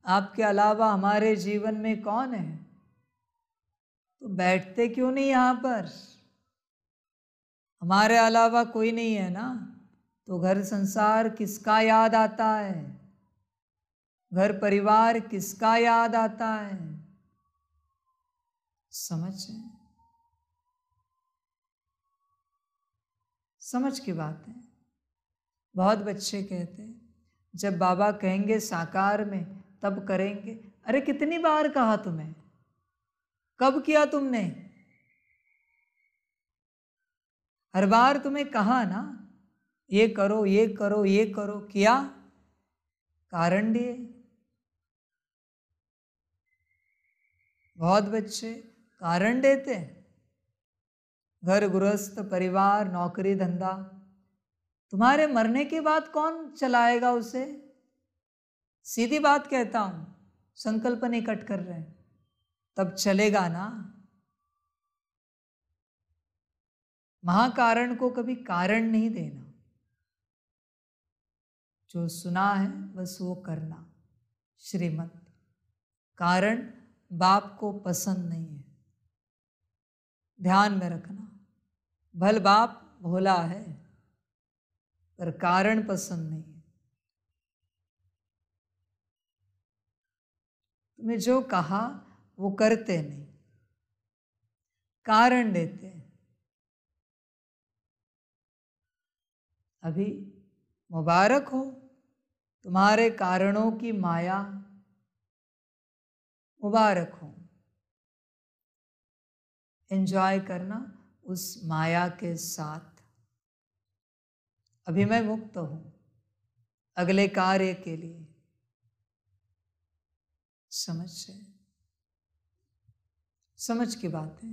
आपके अलावा हमारे जीवन में कौन है? तो बैठते क्यों नहीं यहाँ पर? हमारे अलावा कोई नहीं है ना, तो घर संसार किसका याद आता है? घर परिवार किसका याद आता है? समझ की बात है। बहुत बच्चे कहते हैं जब बाबा कहेंगे साकार में तब करेंगे। अरे कितनी बार कहा तुम्हें? कब किया तुमने? हर बार तुम्हें कहा ना ये करो ये करो ये करो, किया? कारण दिए। बहुत बच्चे कारण देते हैं, घर गृहस्थ परिवार नौकरी धंधा। तुम्हारे मरने के बाद कौन चलाएगा उसे? सीधी बात कहता हूं, संकल्प नहीं कट कर रहे हैं, तब चलेगा ना। महाकारण को कभी कारण नहीं देना। जो सुना है बस वो करना। श्रीमत कारण बाप को पसंद नहीं है, ध्यान में रखना। भल बाप भोला है पर कारण पसंद नहीं है। तुम्हें जो कहा वो करते नहीं, कारण देते हैं। अभी मुबारक हो तुम्हारे कारणों की माया, मुबारक हो। एंजॉय करना उस माया के साथ। अभी मैं मुक्त हूं अगले कार्य के लिए। समझ की बात है।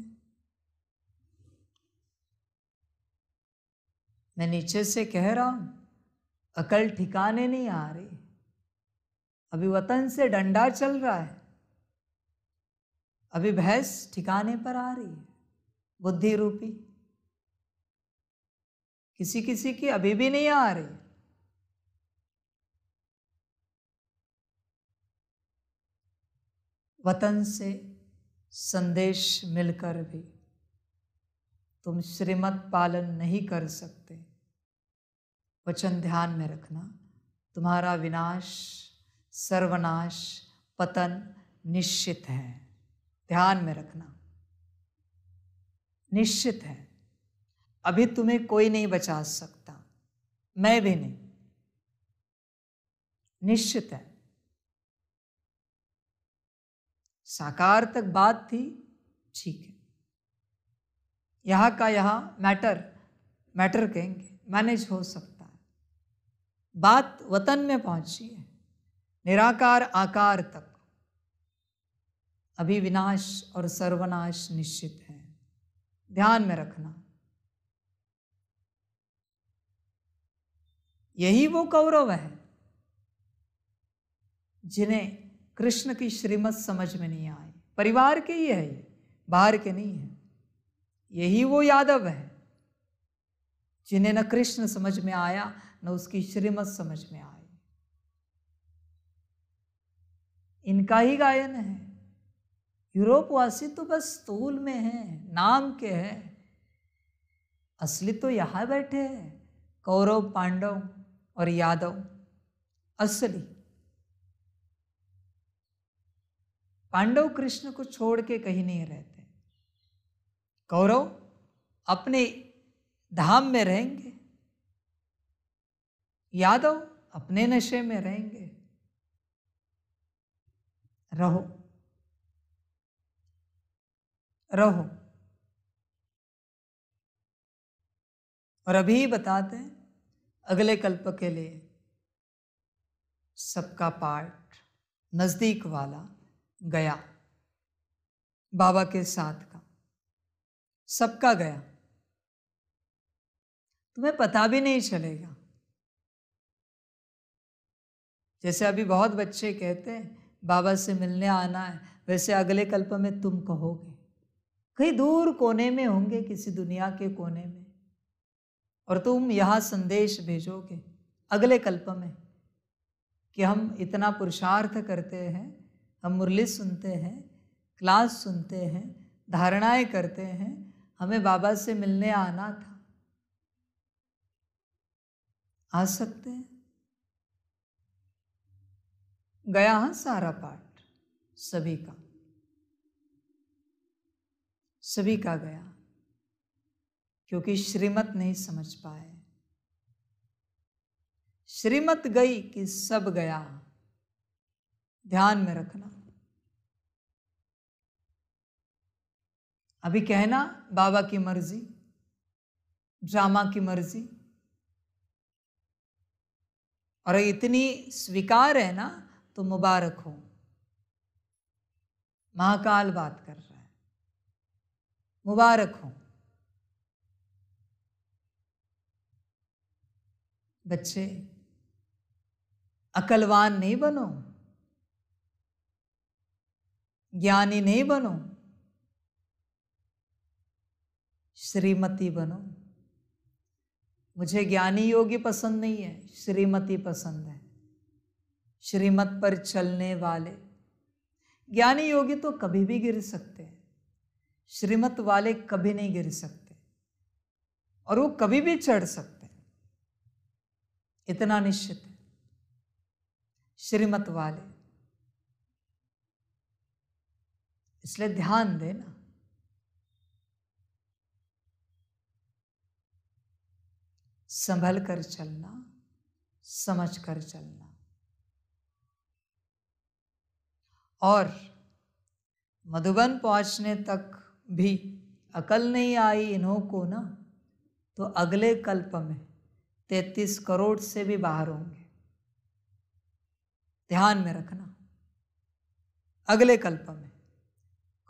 मैं नीचे से कह रहा हूं, अकल ठिकाने नहीं आ रही। अभी वतन से डंडा चल रहा है, अभी भैंस ठिकाने पर आ रही है, बुद्धि रूपी। किसी किसी की अभी भी नहीं आ रही। वतन से संदेश मिलकर भी तुम श्रीमत पालन नहीं कर सकते। वचन ध्यान में रखना, तुम्हारा विनाश, सर्वनाश, पतन निश्चित है। ध्यान में रखना, निश्चित है। अभी तुम्हें कोई नहीं बचा सकता, मैं भी नहीं। निश्चित है। साकार तक बात थी, ठीक है। यहां का यहां मैटर कहेंगे, मैनेज हो सकता है। बात वतन में पहुंची है, निराकार आकार तक। अभी विनाश और सर्वनाश निश्चित है, ध्यान में रखना। यही वो कौरव है जिन्हें कृष्ण की श्रीमत समझ में नहीं आई। परिवार के ही है ये, बाहर के नहीं है। यही वो यादव है जिन्हें न कृष्ण समझ में आया न उसकी श्रीमत समझ में आई। इनका ही गायन है। यूरोपवासी तो बस स्थूल में हैं, नाम के हैं, असली तो यहाँ बैठे हैं, कौरव पांडव और यादव असली। पांडव कृष्ण को छोड़ के कहीं नहीं रहते। कौरव अपने धाम में रहेंगे, यादव अपने नशे में रहेंगे। रहो रहो। और अभी बताते हैं अगले कल्प के लिए सबका पाठ नजदीक वाला गया, बाबा के साथ का सबका गया, तुम्हें पता भी नहीं चलेगा। जैसे अभी बहुत बच्चे कहते हैं बाबा से मिलने आना है, वैसे अगले कल्प में तुम कहोगे, कहीं दूर कोने में होंगे, किसी दुनिया के कोने में, और तुम यहाँ संदेश भेजोगे अगले कल्प में कि हम इतना पुरुषार्थ करते हैं, हम मुरली सुनते हैं, क्लास सुनते हैं, धारणाएं करते हैं, हमें बाबा से मिलने आना था। आ सकते हैं? गया हाँ सारा पाठ सभी का, सभी का गया, क्योंकि श्रीमत नहीं समझ पाए। श्रीमत गई कि सब गया, ध्यान में रखना। अभी कहना बाबा की मर्जी, ड्रामा की मर्जी, और इतनी स्वीकार है ना तो मुबारक हो। महाकाल बात कर रहा है, मुबारक हो। बच्चे अकलवान नहीं बनो, ज्ञानी नहीं बनो, श्रीमती बनो। मुझे ज्ञानी योगी पसंद नहीं है, श्रीमती पसंद है, श्रीमत पर चलने वाले। ज्ञानी योगी तो कभी भी गिर सकते हैं, श्रीमत वाले कभी नहीं गिर सकते, और वो कभी भी चढ़ सकते हैं, इतना निश्चित है। श्रीमत वाले, इसलिए ध्यान देना। संभल कर चलना, समझ कर चलना। और मधुबन पहुंचने तक भी अकल नहीं आई इन्हों को ना, तो अगले कल्प में 33 करोड़ से भी बाहर होंगे। ध्यान में रखना। अगले कल्प में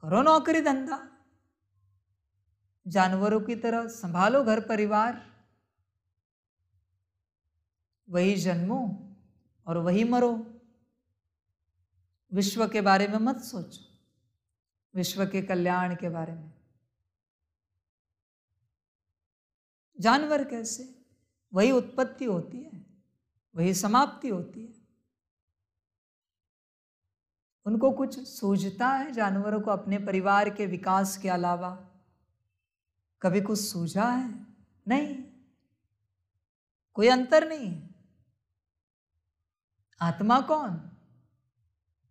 करो नौकरी धंधा, जानवरों की तरह संभालो घर परिवार, वही जन्मो और वही मरो। विश्व के बारे में मत सोचो, विश्व के कल्याण के बारे में। जानवर कैसे, वही उत्पत्ति होती है, वही समाप्ति होती है। उनको कुछ सूझता है जानवरों को अपने परिवार के विकास के अलावा? कभी कुछ सूझा है? नहीं, कोई अंतर नहीं है। आत्मा कौन?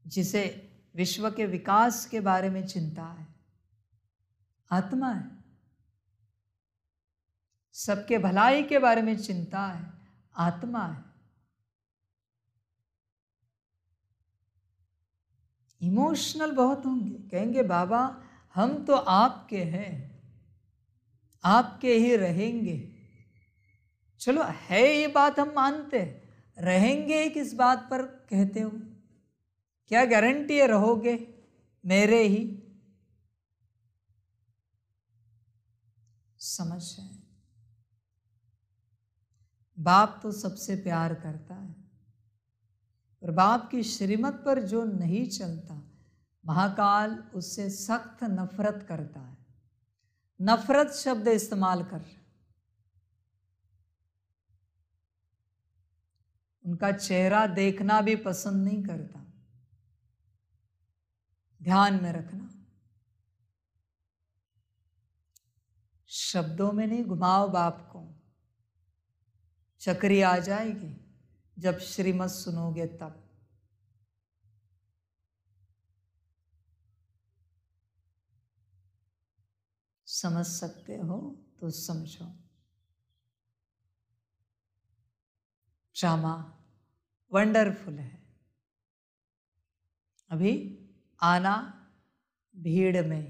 जिसे विश्व के विकास के बारे में चिंता है, आत्मा है। सबके भलाई के बारे में चिंता है, आत्मा है। इमोशनल बहुत होंगे, कहेंगे बाबा हम तो आपके हैं, आपके ही रहेंगे। चलो है ये बात हम मानते हैं, रहेंगे किस बात पर कहते हो? क्या गारंटी है रहोगे मेरे ही? समझ जाए, बाप तो सबसे प्यार करता है, और बाप की श्रीमत पर जो नहीं चलता, महाकाल उससे सख्त नफरत करता है। नफरत शब्द इस्तेमाल कर रहे, उनका चेहरा देखना भी पसंद नहीं करता। ध्यान में रखना, शब्दों में नहीं घुमाओ बाप को, चक्री आ जाएगी जब श्रीमत सुनोगे तब। समझ सकते हो तो समझो। ड्रामा वंडरफुल है। अभी आना भीड़ में,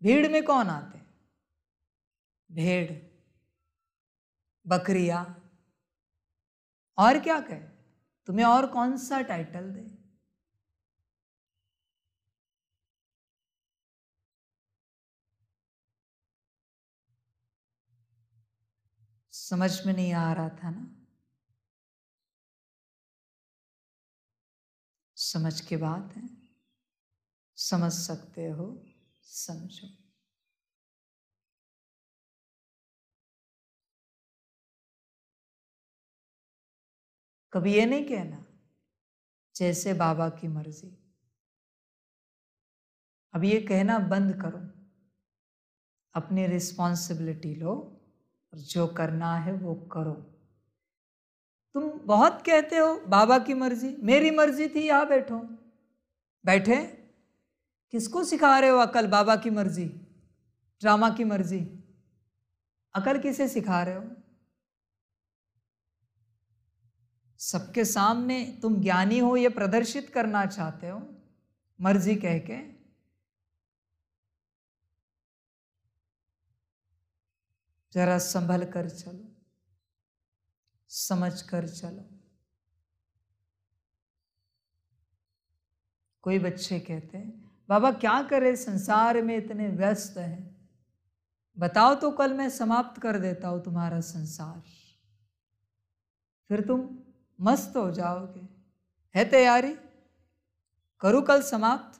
भीड़ में कौन आते? भेड़, बकरियां, और क्या कहे? तुम्हें और कौन सा टाइटल दे? समझ में नहीं आ रहा था ना? समझ की बात है, समझ सकते हो समझो। कभी ये नहीं कहना जैसे बाबा की मर्जी। अब ये कहना बंद करो, अपनी रिस्पॉन्सिबिलिटी लो और जो करना है वो करो। तुम बहुत कहते हो बाबा की मर्जी, मेरी मर्जी थी यहाँ बैठो, बैठे। किसको सिखा रहे हो अकल? बाबा की मर्जी, ड्रामा की मर्जी, अकल किसे सिखा रहे हो? सबके सामने तुम ज्ञानी हो ये प्रदर्शित करना चाहते हो मर्जी कह के। जरा संभल कर चलो, समझ कर चलो। कोई बच्चे कहते हैं बाबा क्या करे, संसार में इतने व्यस्त हैं, बताओ तो कल मैं समाप्त कर देता हूं तुम्हारा संसार, फिर तुम मस्त हो जाओगे। है तैयारी? करूं कल समाप्त?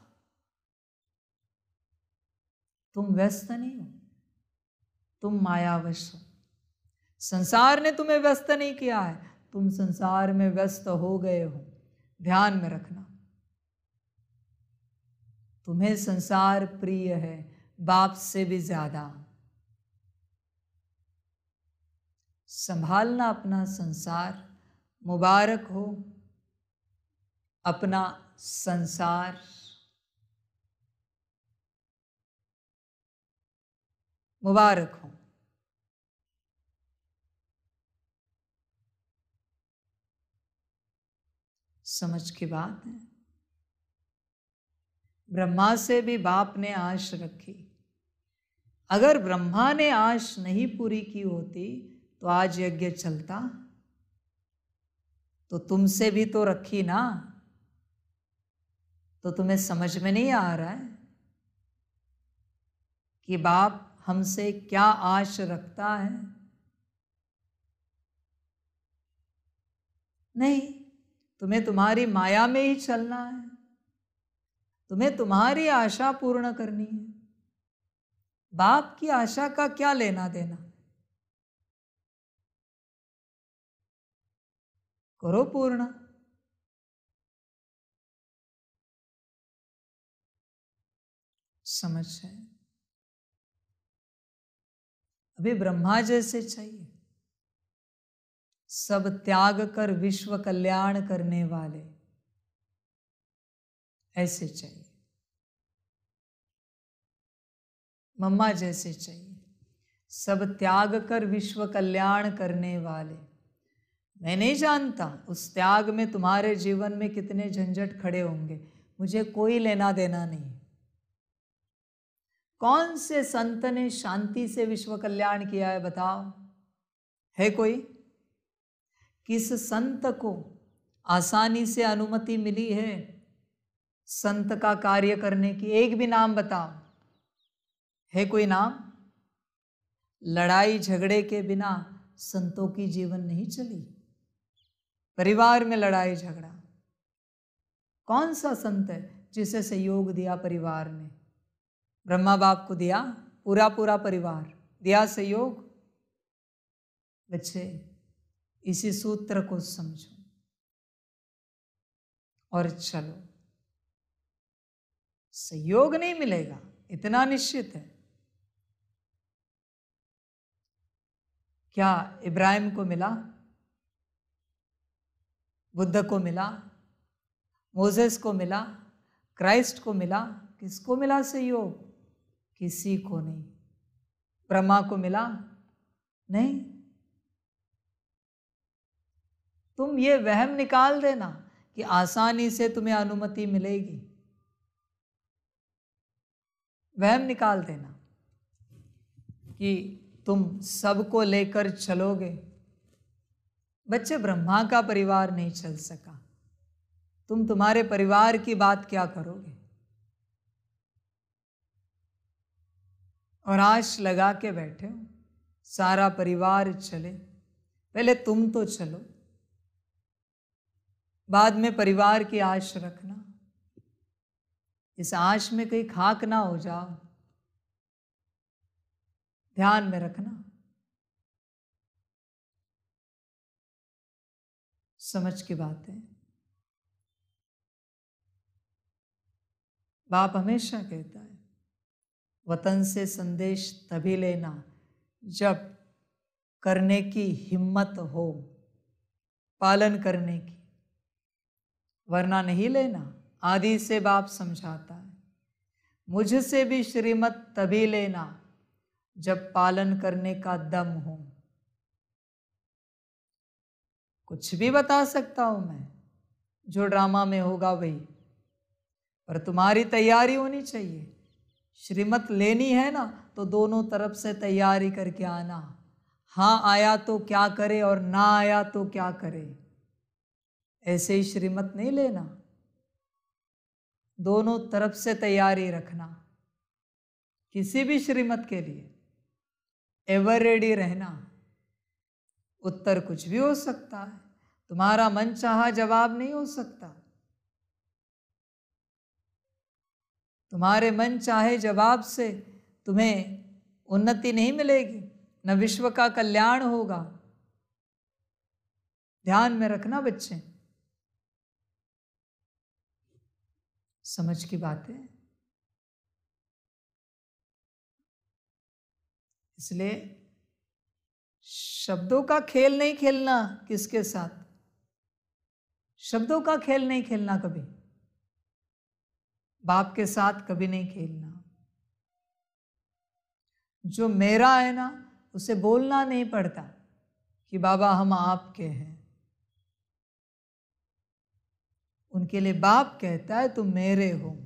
तुम व्यस्त नहीं हो, तुम मायावश हो। संसार ने तुम्हें व्यस्त नहीं किया है, तुम संसार में व्यस्त हो गए हो। ध्यान में रखना, तुम्हें संसार प्रिय है बाप से भी ज्यादा। संभालना अपना संसार, मुबारक हो अपना संसार, मुबारक हो। समझ की बात है। ब्रह्मा से भी बाप ने आश रखी। अगर ब्रह्मा ने आश नहीं पूरी की होती तो आज यज्ञ चलता? तो तुमसे भी तो रखी ना। तो तुम्हें समझ में नहीं आ रहा है कि बाप हमसे क्या आश रखता है? नहीं, तुम्हें तुम्हारी माया में ही चलना है, तुम्हें तुम्हारी आशा पूर्ण करनी है। बाप की आशा का क्या लेना देना? करो पूर्ण। समझ है? अभी ब्रह्मा जैसे चाहिए, सब त्याग कर विश्व कल्याण करने वाले, ऐसे चाहिए। मम्मा जैसे चाहिए, सब त्याग कर विश्व कल्याण करने वाले। मैं नहीं जानता उस त्याग में तुम्हारे जीवन में कितने झंझट खड़े होंगे, मुझे कोई लेना देना नहीं। कौन से संत ने शांति से विश्व कल्याण किया है बताओ? है कोई? किस संत को आसानी से अनुमति मिली है संत का कार्य करने की? एक भी नाम बताओ, है कोई नाम? लड़ाई झगड़े के बिना संतों की जीवन नहीं चली। परिवार में लड़ाई झगड़ा, कौन सा संत है जिसे सहयोग दिया परिवार ने? ब्रह्मा बाप को दिया, पूरा पूरा परिवार दिया सहयोग। बच्चे इसी सूत्र को समझो, और चलो। सहयोग नहीं मिलेगा, इतना निश्चित है। क्या इब्राहिम को मिला, बुद्ध को मिला, मोसेस को मिला, क्राइस्ट को मिला? किसको मिला सहयोग? किसी को नहीं। ब्रह्मा को मिला? नहीं। तुम ये वहम निकाल देना कि आसानी से तुम्हें अनुमति मिलेगी। वहम निकाल देना कि तुम सबको लेकर चलोगे। बच्चे, ब्रह्मा का परिवार नहीं चल सका, तुम तुम्हारे परिवार की बात क्या करोगे? और आश लगा के बैठे हो सारा परिवार चले। पहले तुम तो चलो, बाद में परिवार की आश रखना। इस आश में कहीं खाक ना हो जाओ, ध्यान में रखना। समझ की बात है। बाप हमेशा कहता है, वतन से संदेश तभी लेना जब करने की हिम्मत हो, पालन करने की, वरना नहीं लेना। आदि से बाप समझाता है, मुझसे भी श्रीमत तभी लेना जब पालन करने का दम हो। कुछ भी बता सकता हूं मैं, जो ड्रामा में होगा वही, पर तुम्हारी तैयारी होनी चाहिए। श्रीमत लेनी है ना, तो दोनों तरफ से तैयारी करके आना। हाँ आया तो क्या करे और ना आया तो क्या करे, ऐसे ही श्रीमत नहीं लेना। दोनों तरफ से तैयारी रखना। किसी भी श्रीमत के लिए एवर रेडी रहना। उत्तर कुछ भी हो सकता है, तुम्हारा मन चाहा जवाब नहीं हो सकता। तुम्हारे मन चाहे जवाब से तुम्हें उन्नति नहीं मिलेगी, न विश्व का कल्याण होगा। ध्यान में रखना बच्चे, समझ की बात है। इसलिए शब्दों का खेल नहीं खेलना। किसके साथ? शब्दों का खेल नहीं खेलना कभी। बाप के साथ कभी नहीं खेलना। जो मेरा है ना, उसे बोलना नहीं पड़ता कि बाबा हम आपके हैं। उनके लिए बाप कहता है तुम मेरे हो।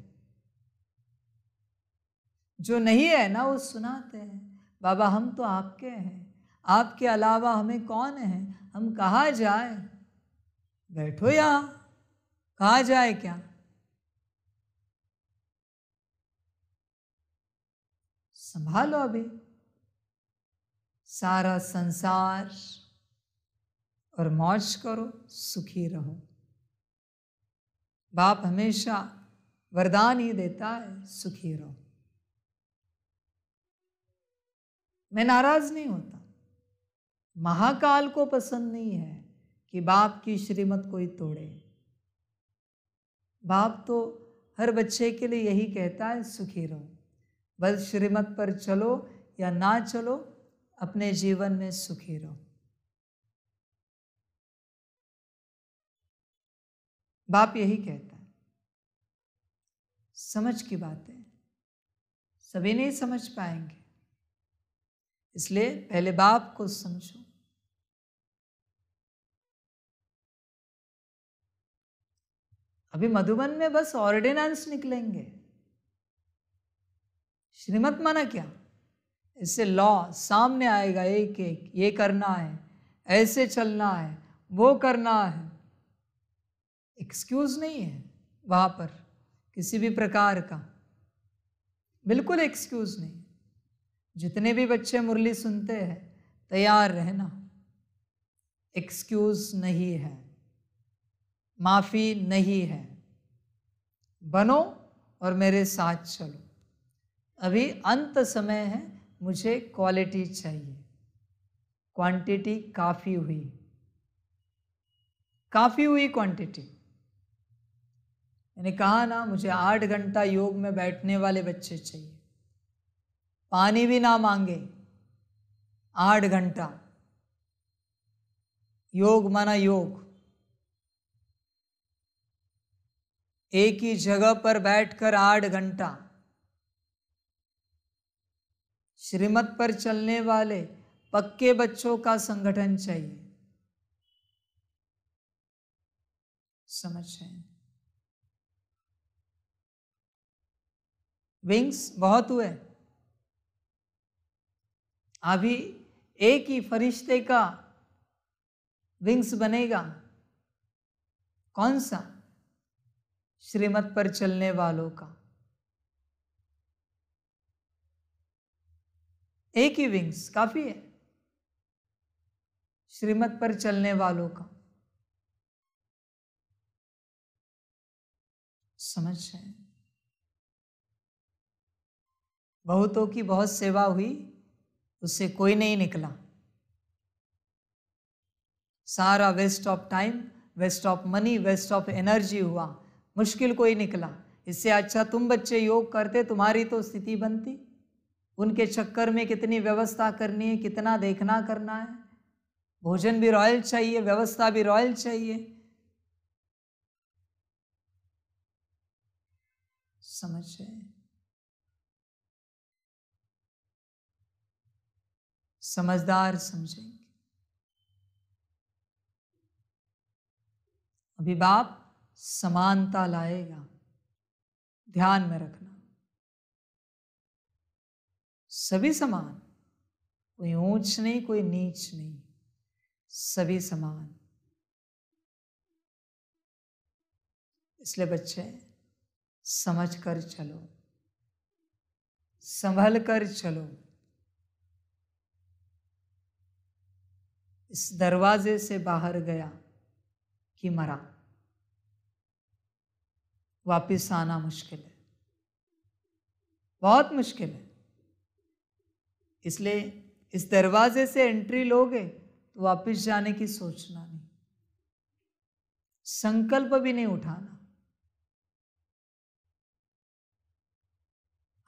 जो नहीं है ना, वो सुनाते हैं बाबा हम तो आपके हैं, आपके अलावा हमें कौन है, हम कहाँ जाए। बैठो यहाँ, कहाँ जाए क्या? संभालो अभी सारा संसार और मौज करो, सुखी रहो। बाप हमेशा वरदान ही देता है, सुखी रहो। मैं नाराज नहीं होता। महाकाल को पसंद नहीं है कि बाप की श्रीमत कोई तोड़े। बाप तो हर बच्चे के लिए यही कहता है, सुखी रहो। बस श्रीमत पर चलो या ना चलो, अपने जीवन में सुखी रहो। बाप यही कहता है। समझ की बात है, सभी नहीं समझ पाएंगे, इसलिए पहले बाप को समझो। अभी मधुबन में बस ऑर्डिनेंस निकलेंगे। श्रीमत माना क्या? इससे लॉ सामने आएगा एक एक, ये करना है, ऐसे चलना है, वो करना है। एक्सक्यूज नहीं है वहां पर किसी भी प्रकार का, बिल्कुल एक्सक्यूज नहीं। जितने भी बच्चे मुरली सुनते हैं, तैयार रहना। एक्सक्यूज नहीं है, माफी नहीं है। बनो और मेरे साथ चलो। अभी अंत समय है, मुझे क्वालिटी चाहिए। क्वांटिटी काफी हुई, काफी हुई क्वांटिटी। मैंने कहा ना, मुझे 8 घंटा योग में बैठने वाले बच्चे चाहिए, पानी भी ना मांगे, 8 घंटा योग माना योग। एक ही जगह पर बैठकर 8 घंटा श्रीमत पर चलने वाले पक्के बच्चों का संगठन चाहिए। समझ रहे हैं? विंग्स बहुत हुए, अभी एक ही फरिश्ते का विंग्स बनेगा। कौन सा? श्रीमत पर चलने वालों का एक ही विंग्स काफी है, श्रीमत पर चलने वालों का। समझ रहे हैं? बहुतों की बहुत सेवा हुई, उससे कोई नहीं निकला। सारा waste of time, waste of money, waste of energy हुआ, मुश्किल कोई निकला। इससे अच्छा तुम बच्चे योग करते, तुम्हारी तो स्थिति बनती। उनके चक्कर में कितनी व्यवस्था करनी है, कितना देखना करना है। भोजन भी रॉयल चाहिए, व्यवस्था भी रॉयल चाहिए। समझ रहे? समझदार समझेंगे। अभी बाप समानता लाएगा, ध्यान में रखना। सभी समान, कोई ऊंच नहीं, कोई नीच नहीं, सभी समान। इसलिए बच्चे समझ कर चलो, संभल कर चलो। इस दरवाजे से बाहर गया कि मरा, वापिस आना मुश्किल है, बहुत मुश्किल है। इसलिए इस दरवाजे से एंट्री लोगे तो वापिस जाने की सोचना नहीं, संकल्प भी नहीं उठाना।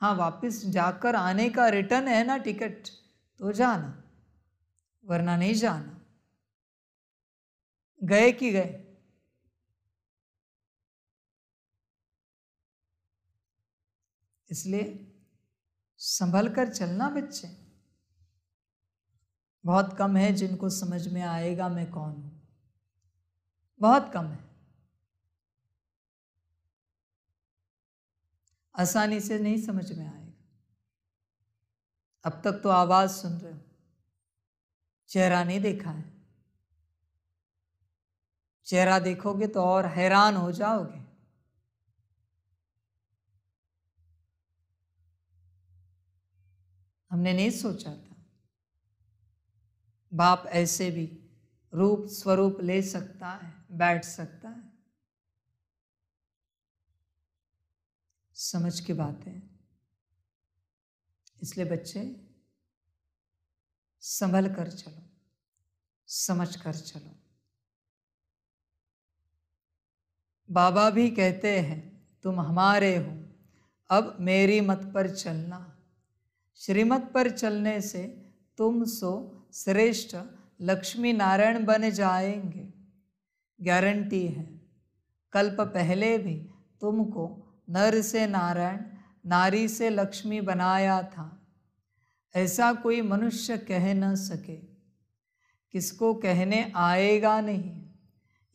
हाँ, वापिस जाकर आने का रिटर्न है ना टिकट, तो जाना, वरना नहीं जाना। गए कि गए। इसलिए संभल कर चलना बच्चे। बहुत कम है जिनको समझ में आएगा मैं कौन हूं, बहुत कम है। आसानी से नहीं समझ में आएगा। अब तक तो आवाज सुन रहे हो, चेहरा नहीं देखा है। चेहरा देखोगे तो और हैरान हो जाओगे। हमने नहीं सोचा था बाप ऐसे भी रूप स्वरूप ले सकता है, बैठ सकता है। समझ की बात है। इसलिए बच्चे संभल कर चलो, समझ कर चलो। बाबा भी कहते हैं तुम हमारे हो, अब मेरी मत पर चलना। श्रीमत पर चलने से तुम सो श्रेष्ठ लक्ष्मी नारायण बन जाएंगे, गारंटी है। कल्प पहले भी तुमको नर से नारायण, नारी से लक्ष्मी बनाया था। ऐसा कोई मनुष्य कह न सके, किसको कहने आएगा नहीं।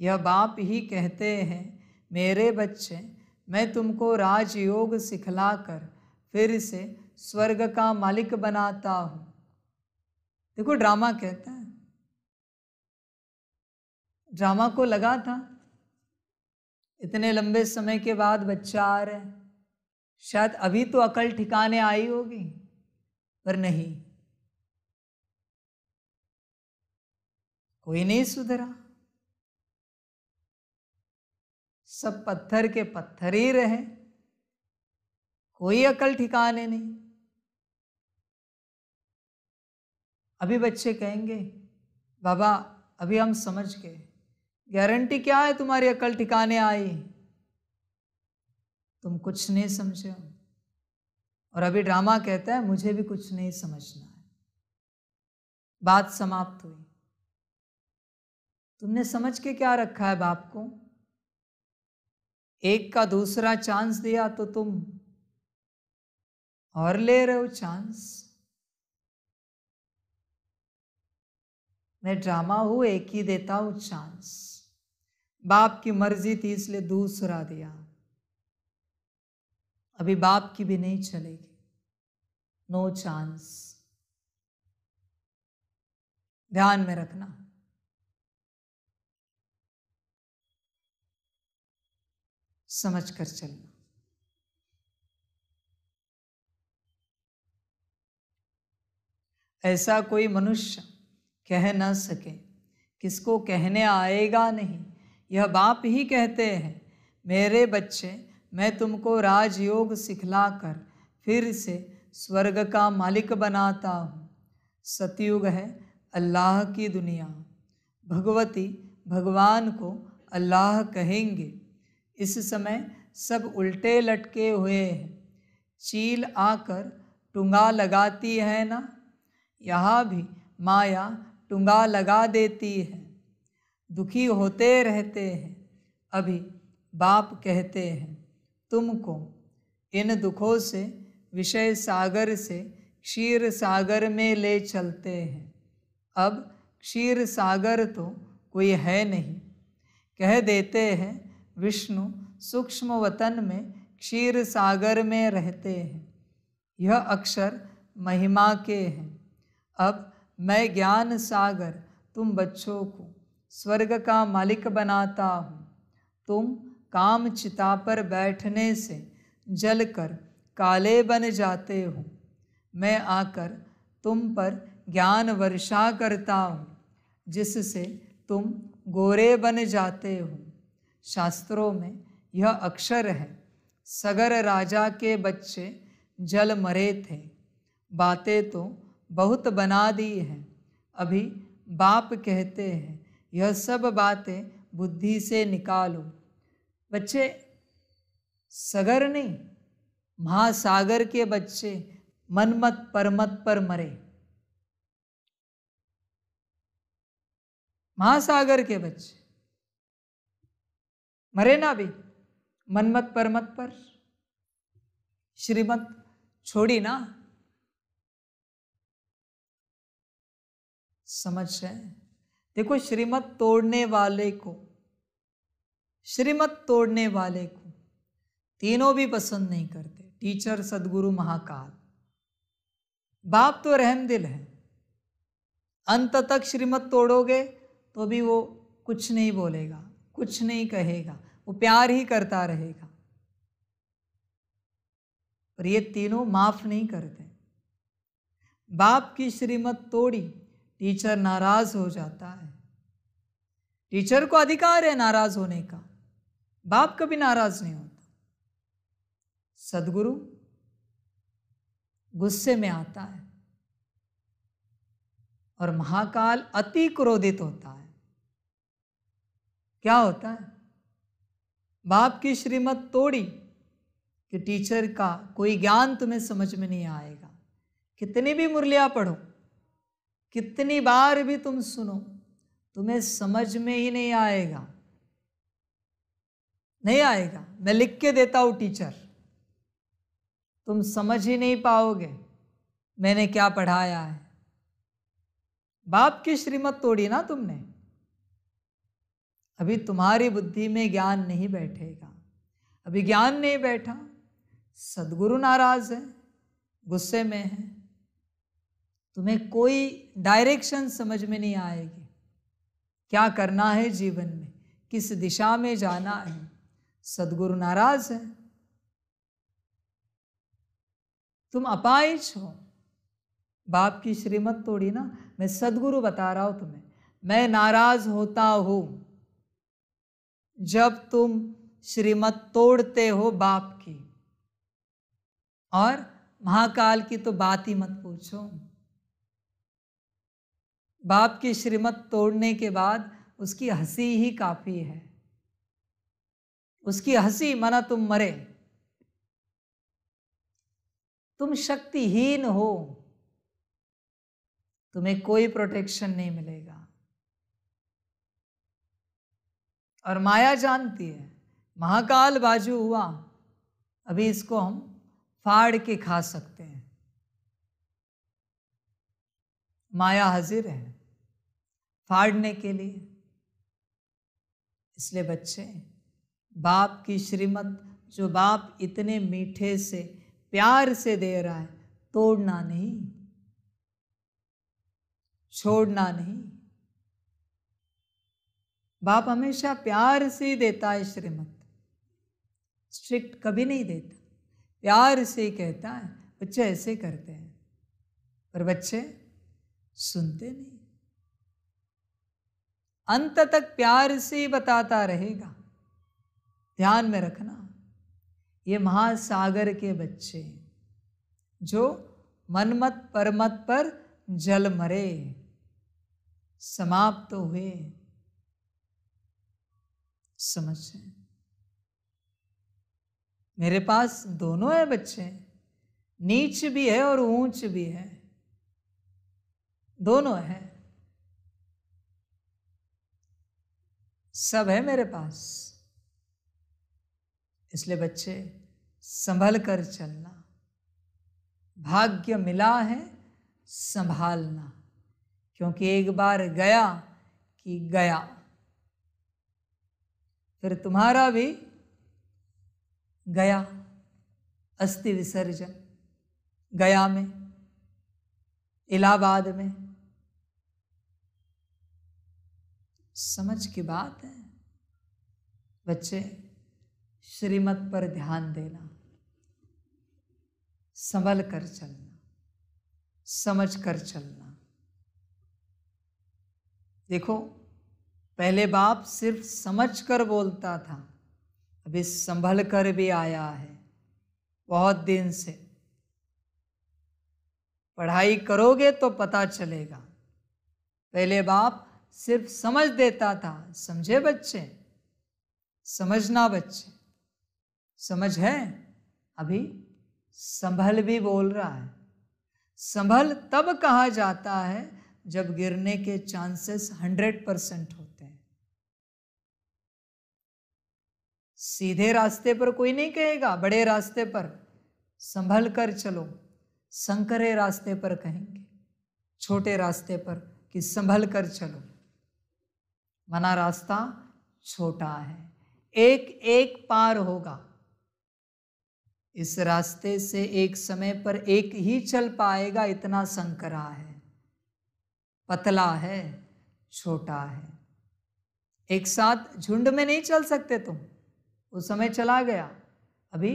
यह बाप ही कहते हैं मेरे बच्चे, मैं तुमको राजयोग सिखलाकर फिर से स्वर्ग का मालिक बनाता हूं। देखो ड्रामा कहता है, ड्रामा को लगा था इतने लंबे समय के बाद बच्चा आ रहा है, शायद अभी तो अकल ठिकाने आई होगी, पर नहीं, कोई नहीं सुधरा। सब पत्थर के पत्थर ही रहे, कोई अकल ठिकाने नहीं। अभी बच्चे कहेंगे बाबा अभी हम समझ गए, गारंटी क्या है तुम्हारी अकल ठिकाने आई? तुम कुछ नहीं समझे हो। और अभी ड्रामा कहता है मुझे भी कुछ नहीं समझना है। बात समाप्त हुई। तुमने समझ के क्या रखा है बाप को? एक का दूसरा चांस दिया तो तुम और ले रहे हो चांस। मैं ड्रामा हूं, एक ही देता हूं चांस। बाप की मर्जी थी इसलिए दूसरा दिया। अभी बाप की भी नहीं चलेगी। No chance. ध्यान में रखना। समझ कर चलना। ऐसा कोई मनुष्य कह न सके, किसको कहने आएगा नहीं। यह बाप ही कहते हैं, मेरे बच्चे मैं तुमको राजयोग सिखलाकर फिर से स्वर्ग का मालिक बनाता हूँ। सतयुग है अल्लाह की दुनिया। भगवती भगवान को अल्लाह कहेंगे। इस समय सब उल्टे लटके हुए हैं। चील आकर टुंगा लगाती है ना, यहाँ भी माया टुंगा लगा देती है। दुखी होते रहते हैं। अभी बाप कहते हैं तुमको इन दुखों से विषय सागर से क्षीर सागर में ले चलते हैं। अब क्षीर सागर तो कोई है नहीं। कह देते हैं विष्णु सूक्ष्म वतन में क्षीर सागर में रहते हैं। यह अक्षर महिमा के हैं। अब मैं ज्ञान सागर तुम बच्चों को स्वर्ग का मालिक बनाता हूँ। तुम काम चिता पर बैठने से जलकर काले बन जाते हो। मैं आकर तुम पर ज्ञान वर्षा करता हूँ, जिससे तुम गोरे बन जाते हो। शास्त्रों में यह अक्षर है। सगर राजा के बच्चे जल मरे थे। बातें तो बहुत बना दी हैं। अभी बाप कहते हैं यह सब बातें बुद्धि से निकालो। बच्चे सगर नहीं, महासागर के बच्चे मनमत परमत पर मरे। महासागर के बच्चे मरे ना भी मनमत परमत पर। श्रीमत छोड़ी ना। समझ है? देखो श्रीमत तोड़ने वाले को, श्रीमत तोड़ने वाले को तीनों भी पसंद नहीं करते। टीचर, सदगुरु, महाकाल। बाप तो रहमदिल है। अंत तक श्रीमत तोड़ोगे तो भी वो कुछ नहीं बोलेगा, कुछ नहीं कहेगा, वो प्यार ही करता रहेगा। पर ये तीनों माफ नहीं करते। बाप की श्रीमत तोड़ी, टीचर नाराज हो जाता है। टीचर को अधिकार है नाराज होने का, बाप कभी नाराज नहीं होता। सदगुरु गुस्से में आता है और महाकाल अति क्रोधित होता है। क्या होता है? बाप की श्रीमत तोड़ी कि टीचर का कोई ज्ञान तुम्हें समझ में नहीं आएगा। कितनी भी मुरलियां पढ़ो, कितनी बार भी तुम सुनो, तुम्हें समझ में ही नहीं आएगा। नहीं आएगा। मैं लिख के देता हूं टीचर, तुम समझ ही नहीं पाओगे मैंने क्या पढ़ाया है। बाप की श्रीमत तोड़ी ना तुमने। अभी तुम्हारी बुद्धि में ज्ञान नहीं बैठेगा। अभी ज्ञान नहीं बैठा। सदगुरु नाराज है, गुस्से में है। तुम्हें कोई डायरेक्शन समझ में नहीं आएगी। क्या करना है जीवन में, किस दिशा में जाना है। सदगुरु नाराज है। तुम अपाहिज हो। बाप की श्रीमत तोड़ी ना। मैं सदगुरु बता रहा हूं तुम्हें, मैं नाराज होता हूं जब तुम श्रीमत तोड़ते हो बाप की। और महाकाल की तो बात ही मत पूछो। बाप की श्रीमत तोड़ने के बाद उसकी हंसी ही काफी है। उसकी हंसी, माना तुम मरे, तुम शक्तिहीन हो, तुम्हें कोई प्रोटेक्शन नहीं मिलेगा। और माया जानती है, महाकाल बाजू हुआ, अभी इसको हम फाड़ के खा सकते हैं। माया हाजिर है फाड़ने के लिए। इसलिए बच्चे, बाप की श्रीमत जो बाप इतने मीठे से प्यार से दे रहा है, तोड़ना नहीं, छोड़ना नहीं। बाप हमेशा प्यार से ही देता है श्रीमत, स्ट्रिक्ट कभी नहीं देता, प्यार से ही कहता है। बच्चे ऐसे करते हैं, पर बच्चे सुनते नहीं। अंत तक प्यार से ही बताता रहेगा। ध्यान में रखना, ये महासागर के बच्चे जो मनमत परमत पर जल मरे, समाप्त तो हुए। समझे? मेरे पास दोनों है बच्चे, नीच भी है और ऊंच भी है, दोनों है, सब है मेरे पास। इसलिए बच्चे संभल कर चलना। भाग्य मिला है संभालना, क्योंकि एक बार गया कि गया, फिर तुम्हारा भी गया। अस्थि विसर्जन गया में, इलाहाबाद में। समझ की बात है बच्चे, श्रीमत पर ध्यान देना, संभल कर चलना, समझ कर चलना। देखो, पहले बाप सिर्फ समझ कर बोलता था, अभी संभल कर भी आया है। बहुत दिन से पढ़ाई करोगे तो पता चलेगा। पहले बाप सिर्फ समझ देता था। समझे बच्चे? समझना बच्चे, समझ है? अभी संभल भी बोल रहा है। संभल तब कहा जाता है जब गिरने के चांसेस 100% होते हैं। सीधे रास्ते पर कोई नहीं कहेगा, बड़े रास्ते पर संभल कर चलो, संकरे रास्ते पर कहेंगे, छोटे रास्ते पर कि संभल कर चलो। मना रास्ता छोटा है, एक एक पार होगा। इस रास्ते से एक समय पर एक ही चल पाएगा, इतना संकरा है, पतला है, छोटा है। एक साथ झुंड में नहीं चल सकते तुम, उस समय चला गया। अभी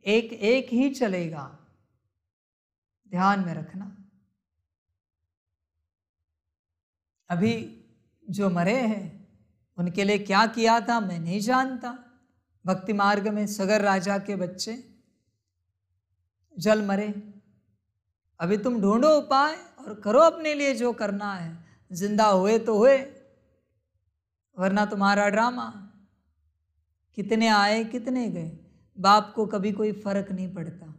एक एक ही चलेगा, ध्यान में रखना। अभी जो मरे हैं उनके लिए क्या किया था मैं नहीं जानता। भक्ति मार्ग में सगर राजा के बच्चे जल मरे। अभी तुम ढूंढो उपाय और करो अपने लिए जो करना है। जिंदा हुए तो हुए, वरना तुम्हारा ड्रामा। कितने आए कितने गए, बाप को कभी कोई फर्क नहीं पड़ता।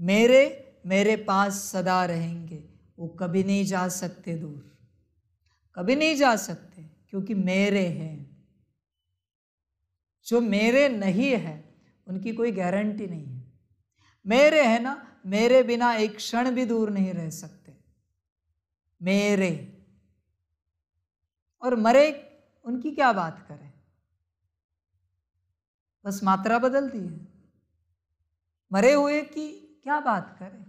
मेरे मेरे पास सदा रहेंगे, वो कभी नहीं जा सकते दूर, कभी नहीं जा सकते, क्योंकि मेरे हैं। जो मेरे नहीं है उनकी कोई गारंटी नहीं है। मेरे है ना, मेरे बिना एक क्षण भी दूर नहीं रह सकते। मेरे और मरे, उनकी क्या बात करें, बस मात्रा बदल दी है। मरे हुए की क्या बात करें।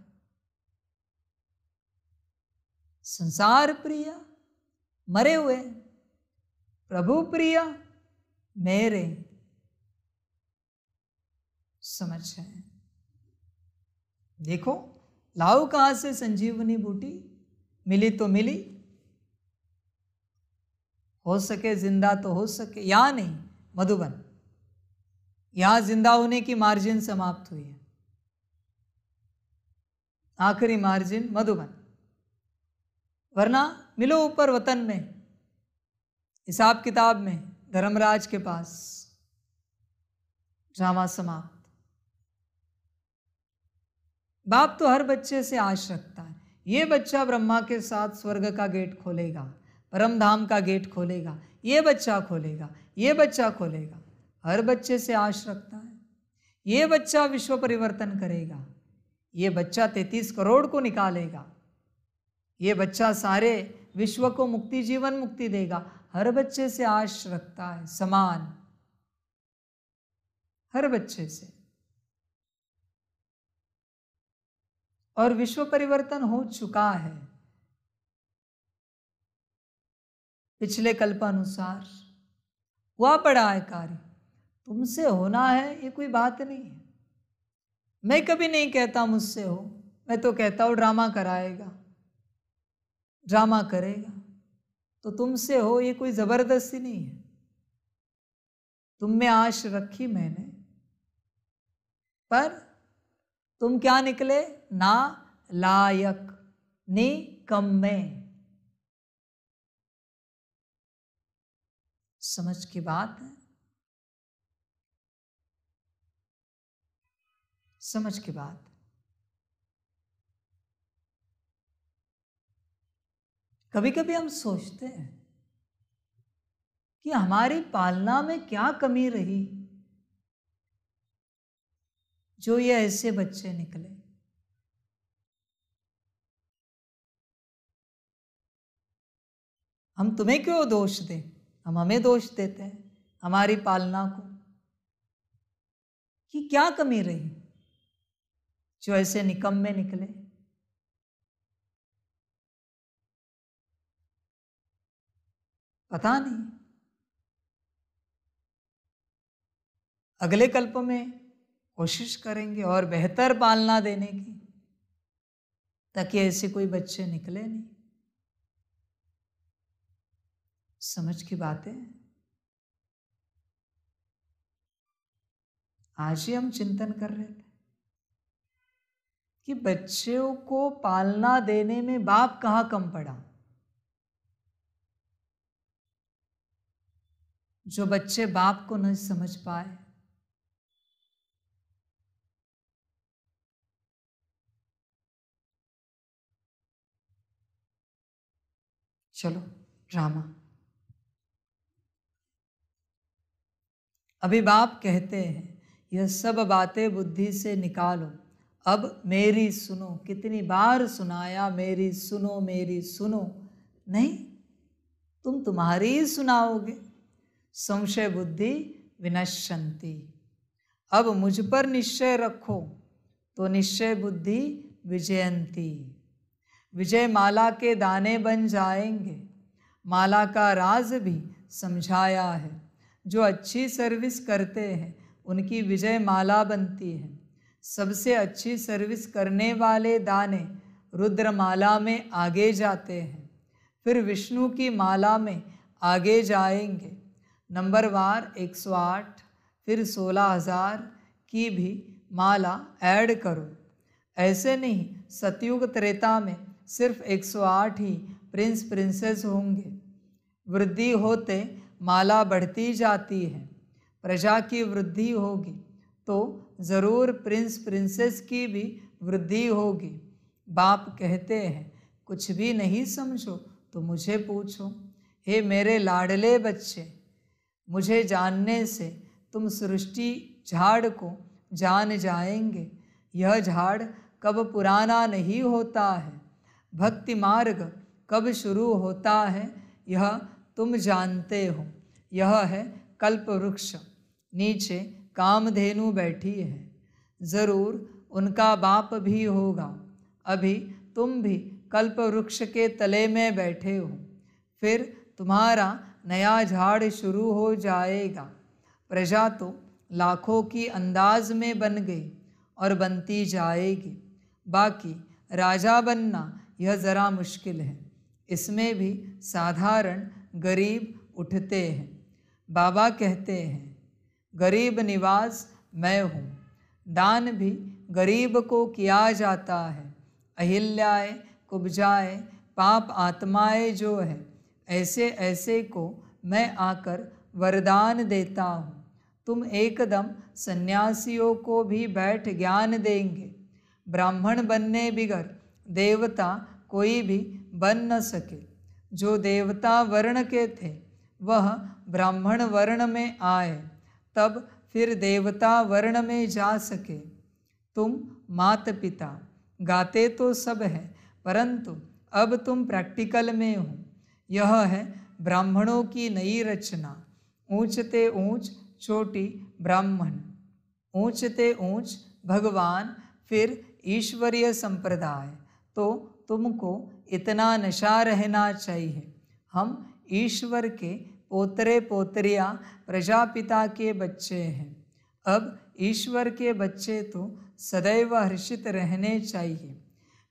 संसार प्रिय मरे हुए, प्रभु प्रिय मेरे। समझ है? देखो, लाओ कहां से संजीवनी बूटी, मिली तो मिली, हो सके जिंदा तो हो सके, या नहीं मधुबन, यहां जिंदा होने की मार्जिन समाप्त हुई है। आखिरी मार्जिन मधुबन, वरना मिलो ऊपर वतन में, हिसाब किताब में धर्मराज के पास, ड्रामा समाप्त। बाप तो हर बच्चे से आश रखता है, ये बच्चा ब्रह्मा के साथ स्वर्ग का गेट खोलेगा, परम धाम का गेट खोलेगा, ये बच्चा खोलेगा, ये बच्चा खोलेगा। हर बच्चे से आश रखता है, ये बच्चा विश्व परिवर्तन करेगा, ये बच्चा 33 करोड़ को निकालेगा, ये बच्चा सारे विश्व को मुक्ति, जीवन मुक्ति देगा। हर बच्चे से आश रखता है, समान, हर बच्चे से। और विश्व परिवर्तन हो चुका है पिछले कल्पानुसार, हुआ पड़ा है कार्य। तुमसे होना है ये कोई बात नहीं है। मैं कभी नहीं कहता मुझसे हो, मैं तो कहता हूँ ड्रामा कराएगा, ड्रामा करेगा। तो तुमसे हो ये कोई जबरदस्ती नहीं है। तुम में आश रखी मैंने, पर तुम क्या निकले? ना लायक, निकम्मे। समझ की बात है, समझ की बात। कभी कभी हम सोचते हैं कि हमारी पालना में क्या कमी रही जो ये ऐसे बच्चे निकले। हम तुम्हें क्यों दोष दें, हम हमें दोष देते हैं हमारी पालना को, कि क्या कमी रही जो ऐसे निकम्मे निकले। पता नहीं, अगले कल्प में कोशिश करेंगे और बेहतर पालना देने की, ताकि ऐसे कोई बच्चे निकले नहीं। समझ की बातें। आज ही हम चिंतन कर रहे थे कि बच्चों को पालना देने में बाप कहाँ कम पड़ा। जो बच्चे बाप को नहीं समझ पाए, चलो ड्रामा। अभी बाप कहते हैं यह सब बातें बुद्धि से निकालो, अब मेरी सुनो। कितनी बार सुनाया मेरी सुनो, मेरी सुनो। नहीं, तुम तुम्हारी ही सुनाओगे। संशय बुद्धि विनश्यन्ति। अब मुझ पर निश्चय रखो तो निश्चय बुद्धि विजयंती। विजय माला के दाने बन जाएंगे। माला का राज भी समझाया है। जो अच्छी सर्विस करते हैं उनकी विजय माला बनती है। सबसे अच्छी सर्विस करने वाले दाने रुद्रमाला में आगे जाते हैं, फिर विष्णु की माला में आगे जाएंगे। नंबरवार 108, फिर 16,000 की भी माला ऐड करो। ऐसे नहीं, सतयुग त्रेता में सिर्फ 108 ही प्रिंस प्रिंसेस होंगे। वृद्धि होते माला बढ़ती जाती है। प्रजा की वृद्धि होगी तो ज़रूर प्रिंस प्रिंसेस की भी वृद्धि होगी। बाप कहते हैं कुछ भी नहीं समझो तो मुझे पूछो। हे मेरे लाडले बच्चे, मुझे जानने से तुम सृष्टि झाड़ को जान जाएंगे। यह झाड़ कब पुराना नहीं होता है। भक्ति मार्ग कब शुरू होता है यह तुम जानते हो। यह है कल्प वृक्ष, नीचे कामधेनु बैठी है। ज़रूर उनका बाप भी होगा। अभी तुम भी कल्प वृक्ष के तले में बैठे हो। फिर तुम्हारा नया झाड़ शुरू हो जाएगा। प्रजा तो लाखों की अंदाज में बन गई और बनती जाएगी। बाकी राजा बनना यह ज़रा मुश्किल है। इसमें भी साधारण गरीब उठते हैं। बाबा कहते हैं गरीब निवास मैं हूँ। दान भी गरीब को किया जाता है। अहिल्याए कुब्जाए पाप आत्माएं जो है, ऐसे ऐसे को मैं आकर वरदान देता हूँ। तुम एकदम सन्यासियों को भी बैठ ज्ञान देंगे। ब्राह्मण बनने बिगर देवता कोई भी बन न सके। जो देवता वर्ण के थे वह ब्राह्मण वर्ण में आए, तब फिर देवता वर्ण में जा सके। तुम माता पिता गाते तो सब है, परंतु अब तुम प्रैक्टिकल में हो। यह है ब्राह्मणों की नई रचना। ऊंचते ऊंच चोटी ब्राह्मण, ऊंचते ऊंच भगवान, फिर ईश्वरीय संप्रदाय। तो तुमको इतना नशा रहना चाहिए। हम ईश्वर के पोतरे पोतरियाँ प्रजापिता के बच्चे हैं। अब ईश्वर के बच्चे तो सदैव हर्षित रहने चाहिए,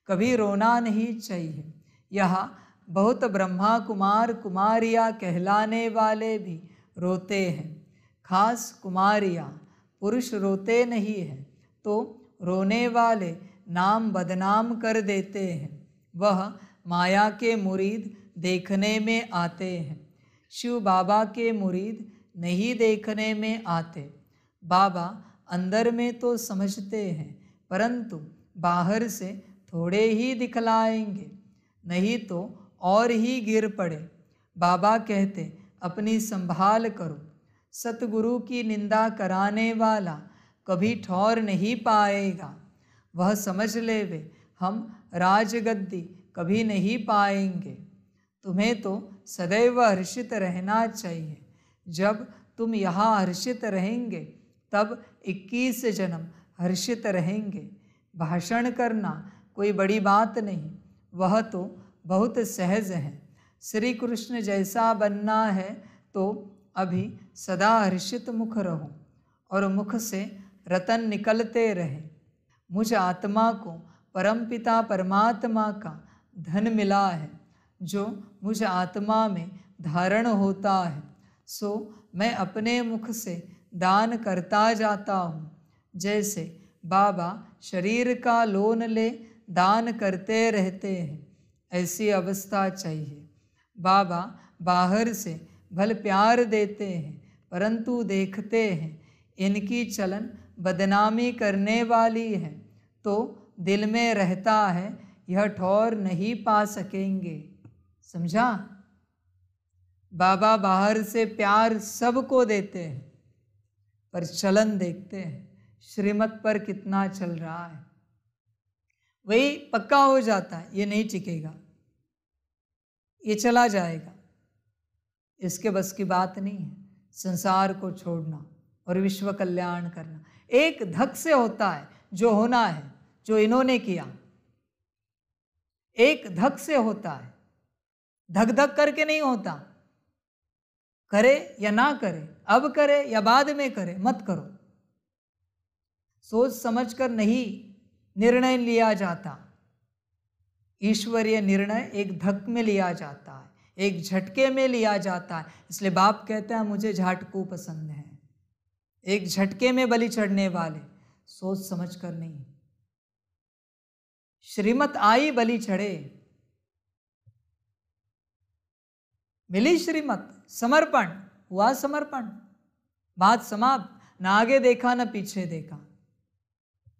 कभी रोना नहीं चाहिए। यहाँ बहुत ब्रह्मा कुमार कुमारियाँ कहलाने वाले भी रोते हैं, खास कुमारियाँ। पुरुष रोते नहीं हैं, तो रोने वाले नाम बदनाम कर देते हैं। वह माया के मुरीद देखने में आते हैं, शिव बाबा के मुरीद नहीं देखने में आते। बाबा अंदर में तो समझते हैं, परंतु बाहर से थोड़े ही दिखलाएंगे, नहीं तो और ही गिर पड़े। बाबा कहते अपनी संभाल करो। सतगुरु की निंदा कराने वाला कभी ठौर नहीं पाएगा। वह समझ ले वे हम राजगद्दी कभी नहीं पाएंगे। तुम्हें तो सदैव हर्षित रहना चाहिए। जब तुम यहाँ हर्षित रहेंगे तब 21 जन्म हर्षित रहेंगे। भाषण करना कोई बड़ी बात नहीं, वह तो बहुत सहज है। श्री कृष्ण जैसा बनना है तो अभी सदा हर्षित मुख रहो और मुख से रतन निकलते रहे। मुझ आत्मा को परमपिता परमात्मा का धन मिला है, जो मुझ आत्मा में धारण होता है, सो मैं अपने मुख से दान करता जाता हूँ। जैसे बाबा शरीर का लोन ले दान करते रहते हैं, ऐसी अवस्था चाहिए। बाबा बाहर से भल प्यार देते हैं, परंतु देखते हैं इनकी चलन बदनामी करने वाली है, तो दिल में रहता है यह ठौर नहीं पा सकेंगे। समझा? बाबा बाहर से प्यार सबको देते हैं, पर चलन देखते हैं श्रीमत पर कितना चल रहा है, वही पक्का हो जाता है। ये नहीं टिकेगा, ये चला जाएगा। इसके बस की बात नहीं है संसार को छोड़ना और विश्व कल्याण करना। एक धक से होता है जो होना है, जो इन्होंने किया, एक धक से होता है। धक धक करके नहीं होता। करे या ना करे, अब करे या बाद में करे, मत करो। सोच समझकर नहीं निर्णय लिया जाता। ईश्वरीय निर्णय एक धक में लिया जाता है, एक झटके में लिया जाता है। इसलिए बाप कहते हैं मुझे झाटकू पसंद है। एक झटके में बलि चढ़ने वाले, सोच समझ कर नहीं। श्रीमत आई बलि चढ़े, मिली श्रीमत, समर्पण हुआ, समर्पण, बात समाप्त। न आगे देखा न पीछे देखा,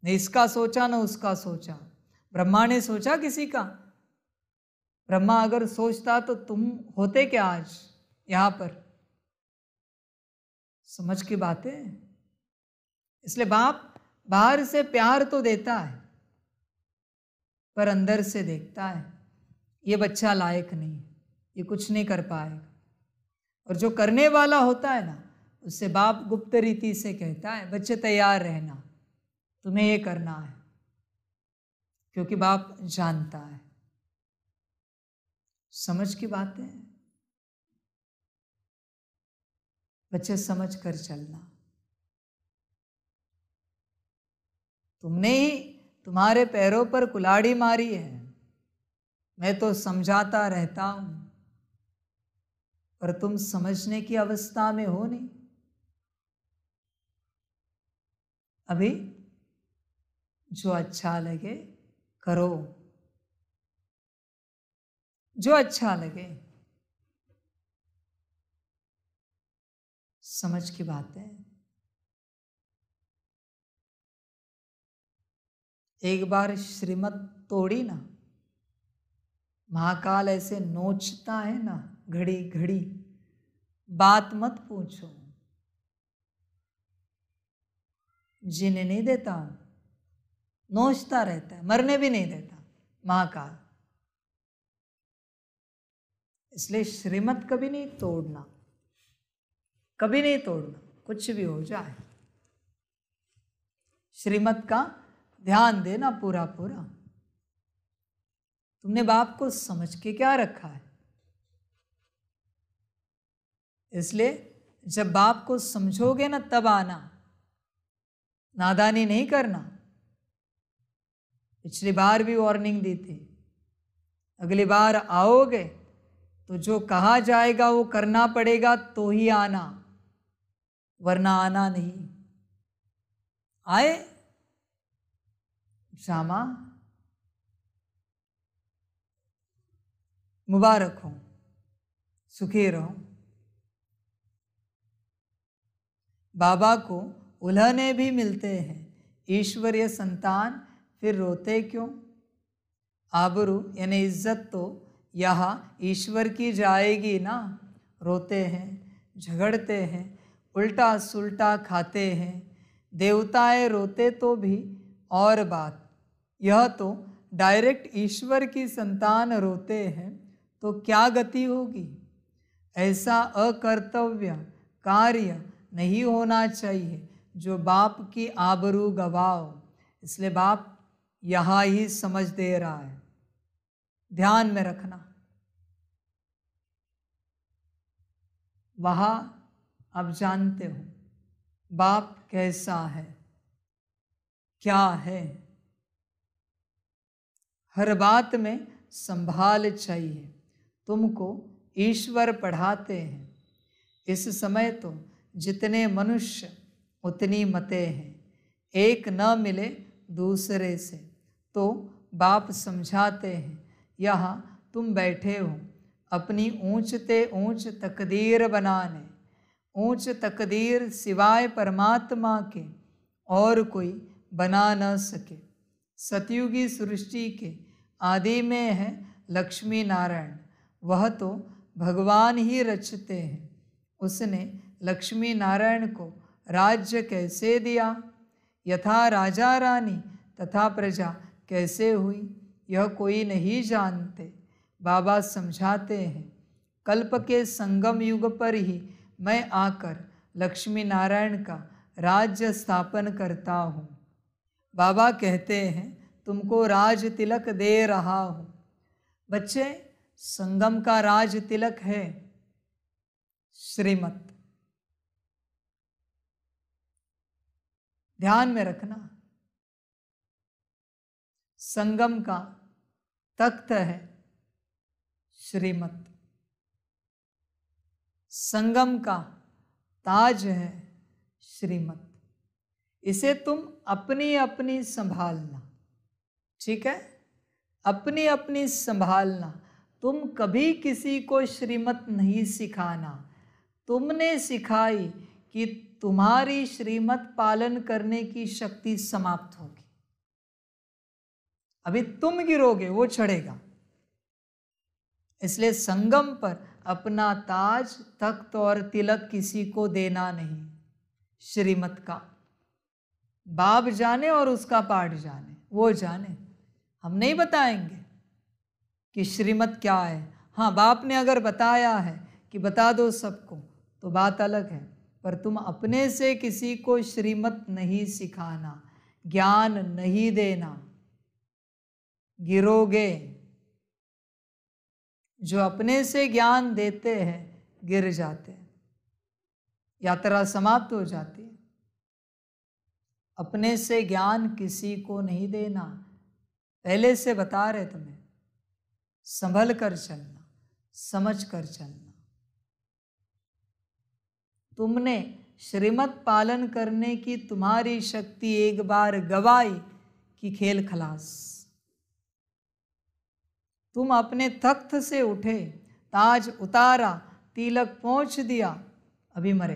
न इसका सोचा न उसका सोचा। ब्रह्मा ने सोचा किसी का? ब्रह्मा अगर सोचता तो तुम होते क्या आज यहां पर? समझ की बात है। इसलिए बाप बाहर से प्यार तो देता है, पर अंदर से देखता है ये बच्चा लायक नहीं, ये कुछ नहीं कर पाएगा। और जो करने वाला होता है ना, उससे बाप गुप्त रीति से कहता है बच्चे तैयार रहना, तुम्हें ये करना है, क्योंकि बाप जानता है। समझ की बात है। बच्चे समझ कर चलना। तुमने ही तुम्हारे पैरों पर कुल्हाड़ी मारी है। मैं तो समझाता रहता हूं, पर तुम समझने की अवस्था में हो नहीं। अभी जो अच्छा लगे करो, जो अच्छा लगे। समझ की बात है। एक बार श्रीमत तोड़ी ना, महाकाल ऐसे नोचता है ना घड़ी घड़ी, बात मत पूछो। जीने नहीं देता हूं, नोचता रहता है, मरने भी नहीं देता महाकाल। इसलिए श्रीमत कभी नहीं तोड़ना, कभी नहीं तोड़ना, कुछ भी हो जाए। श्रीमत का ध्यान देना पूरा पूरा। तुमने बाप को समझ के क्या रखा है? इसलिए जब बाप को समझोगे ना तब आना, नादानी नहीं करना। पिछली बार भी वार्निंग दी थी, अगली बार आओगे तो जो कहा जाएगा वो करना पड़ेगा तो ही आना, वरना आना नहीं। आए श्यामा, मुबारक हो, सुखी रहो। बाबा को उल्हने भी मिलते हैं, ईश्वरीय संतान फिर रोते क्यों? आबरू यानी इज्जत तो यहाँ ईश्वर की जाएगी ना। रोते हैं, झगड़ते हैं, उल्टा सुल्टा खाते हैं, देवताएं रोते तो भी और बात, यह तो डायरेक्ट ईश्वर की संतान रोते हैं तो क्या गति होगी? ऐसा अकर्तव्य कार्य नहीं होना चाहिए जो बाप की आबरू गवाओ। इसलिए बाप यहाँ ही समझ दे रहा है, ध्यान में रखना। वहाँ आप जानते हो बाप कैसा है, क्या है। हर बात में संभाल चाहिए। तुमको ईश्वर पढ़ाते हैं। इस समय तो जितने मनुष्य उतनी मतें हैं, एक न मिले दूसरे से तो बाप समझाते हैं। यहाँ तुम बैठे हो अपनी ऊंचते ऊंच तकदीर बनाने। ऊंच तकदीर सिवाय परमात्मा के और कोई बना न सके। सतयुगी सृष्टि के आदि में है लक्ष्मी नारायण, वह तो भगवान ही रचते हैं। उसने लक्ष्मी नारायण को राज्य कैसे दिया, यथा राजा रानी तथा प्रजा कैसे हुई, यह कोई नहीं जानते। बाबा समझाते हैं, कल्प के संगम युग पर ही मैं आकर लक्ष्मी नारायण का राज्य स्थापन करता हूँ। बाबा कहते हैं, तुमको राज तिलक दे रहा हूँ। बच्चे, संगम का राज तिलक है श्रीमत, ध्यान में रखना। संगम का तख्त है श्रीमत, संगम का ताज है श्रीमत। इसे तुम अपनी अपनी संभालना, ठीक है? अपनी अपनी संभालना। तुम कभी किसी को श्रीमत नहीं सिखाना। तुमने सिखाई कि तुम्हारी श्रीमत पालन करने की शक्ति समाप्त होगी। अभी तुम गिरोगे, वो चढ़ेगा। इसलिए संगम पर अपना ताज, तख्त और तिलक किसी को देना नहीं। श्रीमत का बाप जाने और उसका पाठ जाने, वो जाने। हम नहीं बताएंगे कि श्रीमत क्या है। हाँ, बाप ने अगर बताया है कि बता दो सबको तो बात अलग है, पर तुम अपने से किसी को श्रीमत नहीं सिखाना, ज्ञान नहीं देना, गिरोगे। जो अपने से ज्ञान देते हैं गिर जाते हैं, यात्रा समाप्त हो जाती है। अपने से ज्ञान किसी को नहीं देना, पहले से बता रहे तुम्हें। संभल कर चलना, समझ कर चलना। तुमने श्रीमत पालन करने की तुम्हारी शक्ति एक बार गवाई कि खेल खलास। तुम अपने तख्त से उठे, ताज उतारा, तिलक पहुंच दिया, अभी मरे।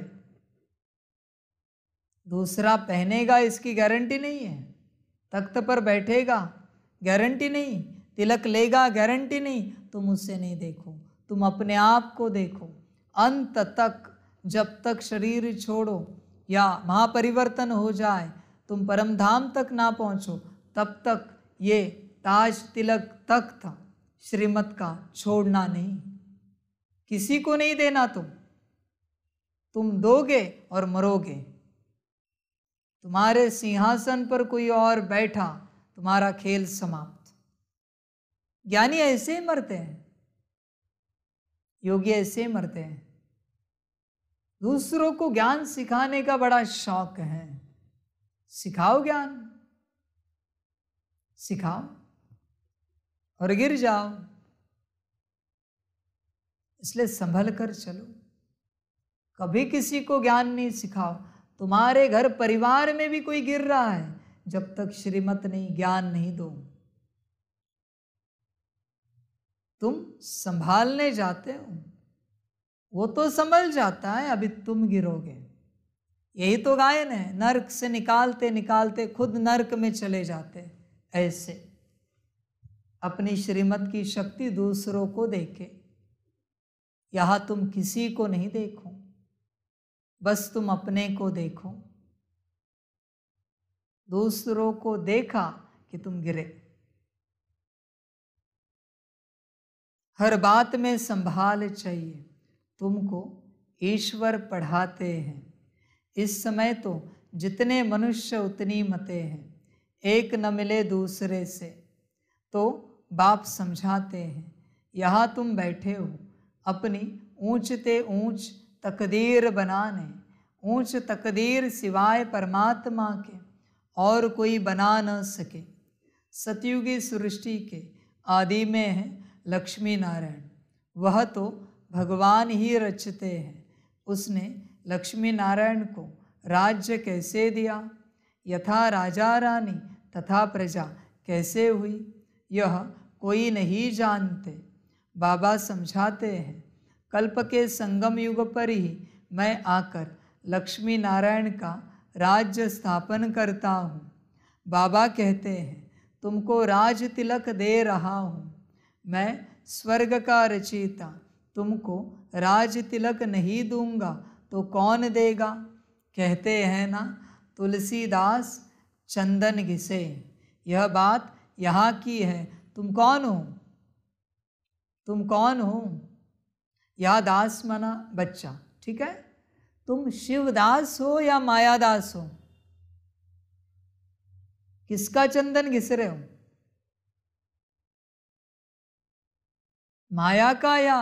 दूसरा पहनेगा इसकी गारंटी नहीं है। तख्त पर बैठेगा गारंटी नहीं, तिलक लेगा गारंटी नहीं, तुम उसे नहीं देखो, तुम अपने आप को देखो। अंत तक जब तक शरीर छोड़ो या महापरिवर्तन हो जाए, तुम परम धाम तक ना पहुँचो, तब तक ये ताज तिलक तख्त श्रीमत का छोड़ना नहीं, किसी को नहीं देना। तुम दोगे और मरोगे। तुम्हारे सिंहासन पर कोई और बैठा, तुम्हारा खेल समाप्त। ज्ञानी ऐसे ही मरते हैं, योगी ऐसे ही मरते हैं। दूसरों को ज्ञान सिखाने का बड़ा शौक है, सिखाओ ज्ञान, सिखाओ और गिर जाओ। इसलिए संभल कर चलो, कभी किसी को ज्ञान नहीं सिखाओ। तुम्हारे घर परिवार में भी कोई गिर रहा है, जब तक श्रीमत नहीं, ज्ञान नहीं दो। तुम संभालने जाते हो, वो तो संभल जाता है, अभी तुम गिरोगे। यही तो गायन है, नरक से निकालते निकालते खुद नरक में चले जाते। ऐसे अपनी श्रीमत की शक्ति दूसरों को देके, यहां तुम किसी को नहीं देखो, बस तुम अपने को देखो। दूसरों को देखा कि तुम गिरे। हर बात में संभाल चाहिए। तुमको ईश्वर पढ़ाते हैं। इस समय तो जितने मनुष्य उतनी मतें हैं, एक न मिले दूसरे से, तो बाप समझाते हैं। यहाँ तुम बैठे हो अपनी ऊंचते ऊंच तकदीर बनाने। ऊंच तकदीर सिवाय परमात्मा के और कोई बना न सके। सतयुगी सृष्टि के आदि में है लक्ष्मी नारायण, वह तो भगवान ही रचते हैं। उसने लक्ष्मी नारायण को राज्य कैसे दिया, यथा राजा रानी तथा प्रजा कैसे हुई, यह कोई नहीं जानते। बाबा समझाते हैं, कल्प के संगम युग पर ही मैं आकर लक्ष्मी नारायण का राज्य स्थापन करता हूँ। बाबा कहते हैं, तुमको राज तिलक दे रहा हूँ। मैं स्वर्ग का रचयिता, तुमको राज तिलक नहीं दूंगा तो कौन देगा। कहते हैं ना, तुलसीदास चंदन घिसे। यह बात यहाँ की है। तुम कौन हो? तुम कौन हो? या दास मना बच्चा, ठीक है। तुम शिवदास हो या मायादास हो? किसका चंदन घिस रहे हो? माया का या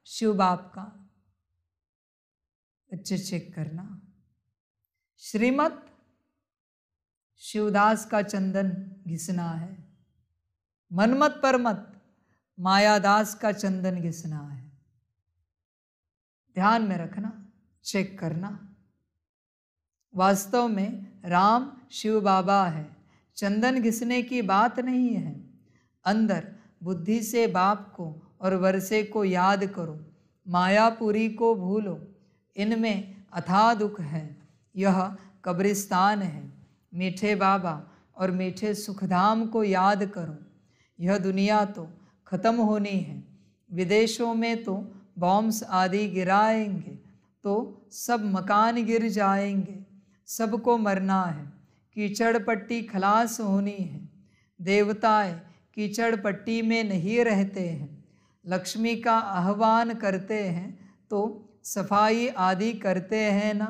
शिव बाप का? अच्छे चेक करना। श्रीमत शिवदास का चंदन घिसना है, मनमत परमत मायादास का चंदन घिसना है। ध्यान में रखना, चेक करना। वास्तव में राम शिव बाबा है, चंदन घिसने की बात नहीं है। अंदर बुद्धि से बाप को और वर्षे को याद करो, मायापुरी को भूलो। इनमें अथाह दुख है। यह कब्रिस्तान है। मीठे बाबा और मीठे सुखधाम को याद करो। यह दुनिया तो खत्म होनी है। विदेशों में तो बॉम्ब्स आदि गिराएंगे तो सब मकान गिर जाएंगे। सबको मरना है। कीचड़ पट्टी खलास होनी है। देवताएं कीचड़ पट्टी में नहीं रहते हैं। लक्ष्मी का आह्वान करते हैं तो सफाई आदि करते हैं ना।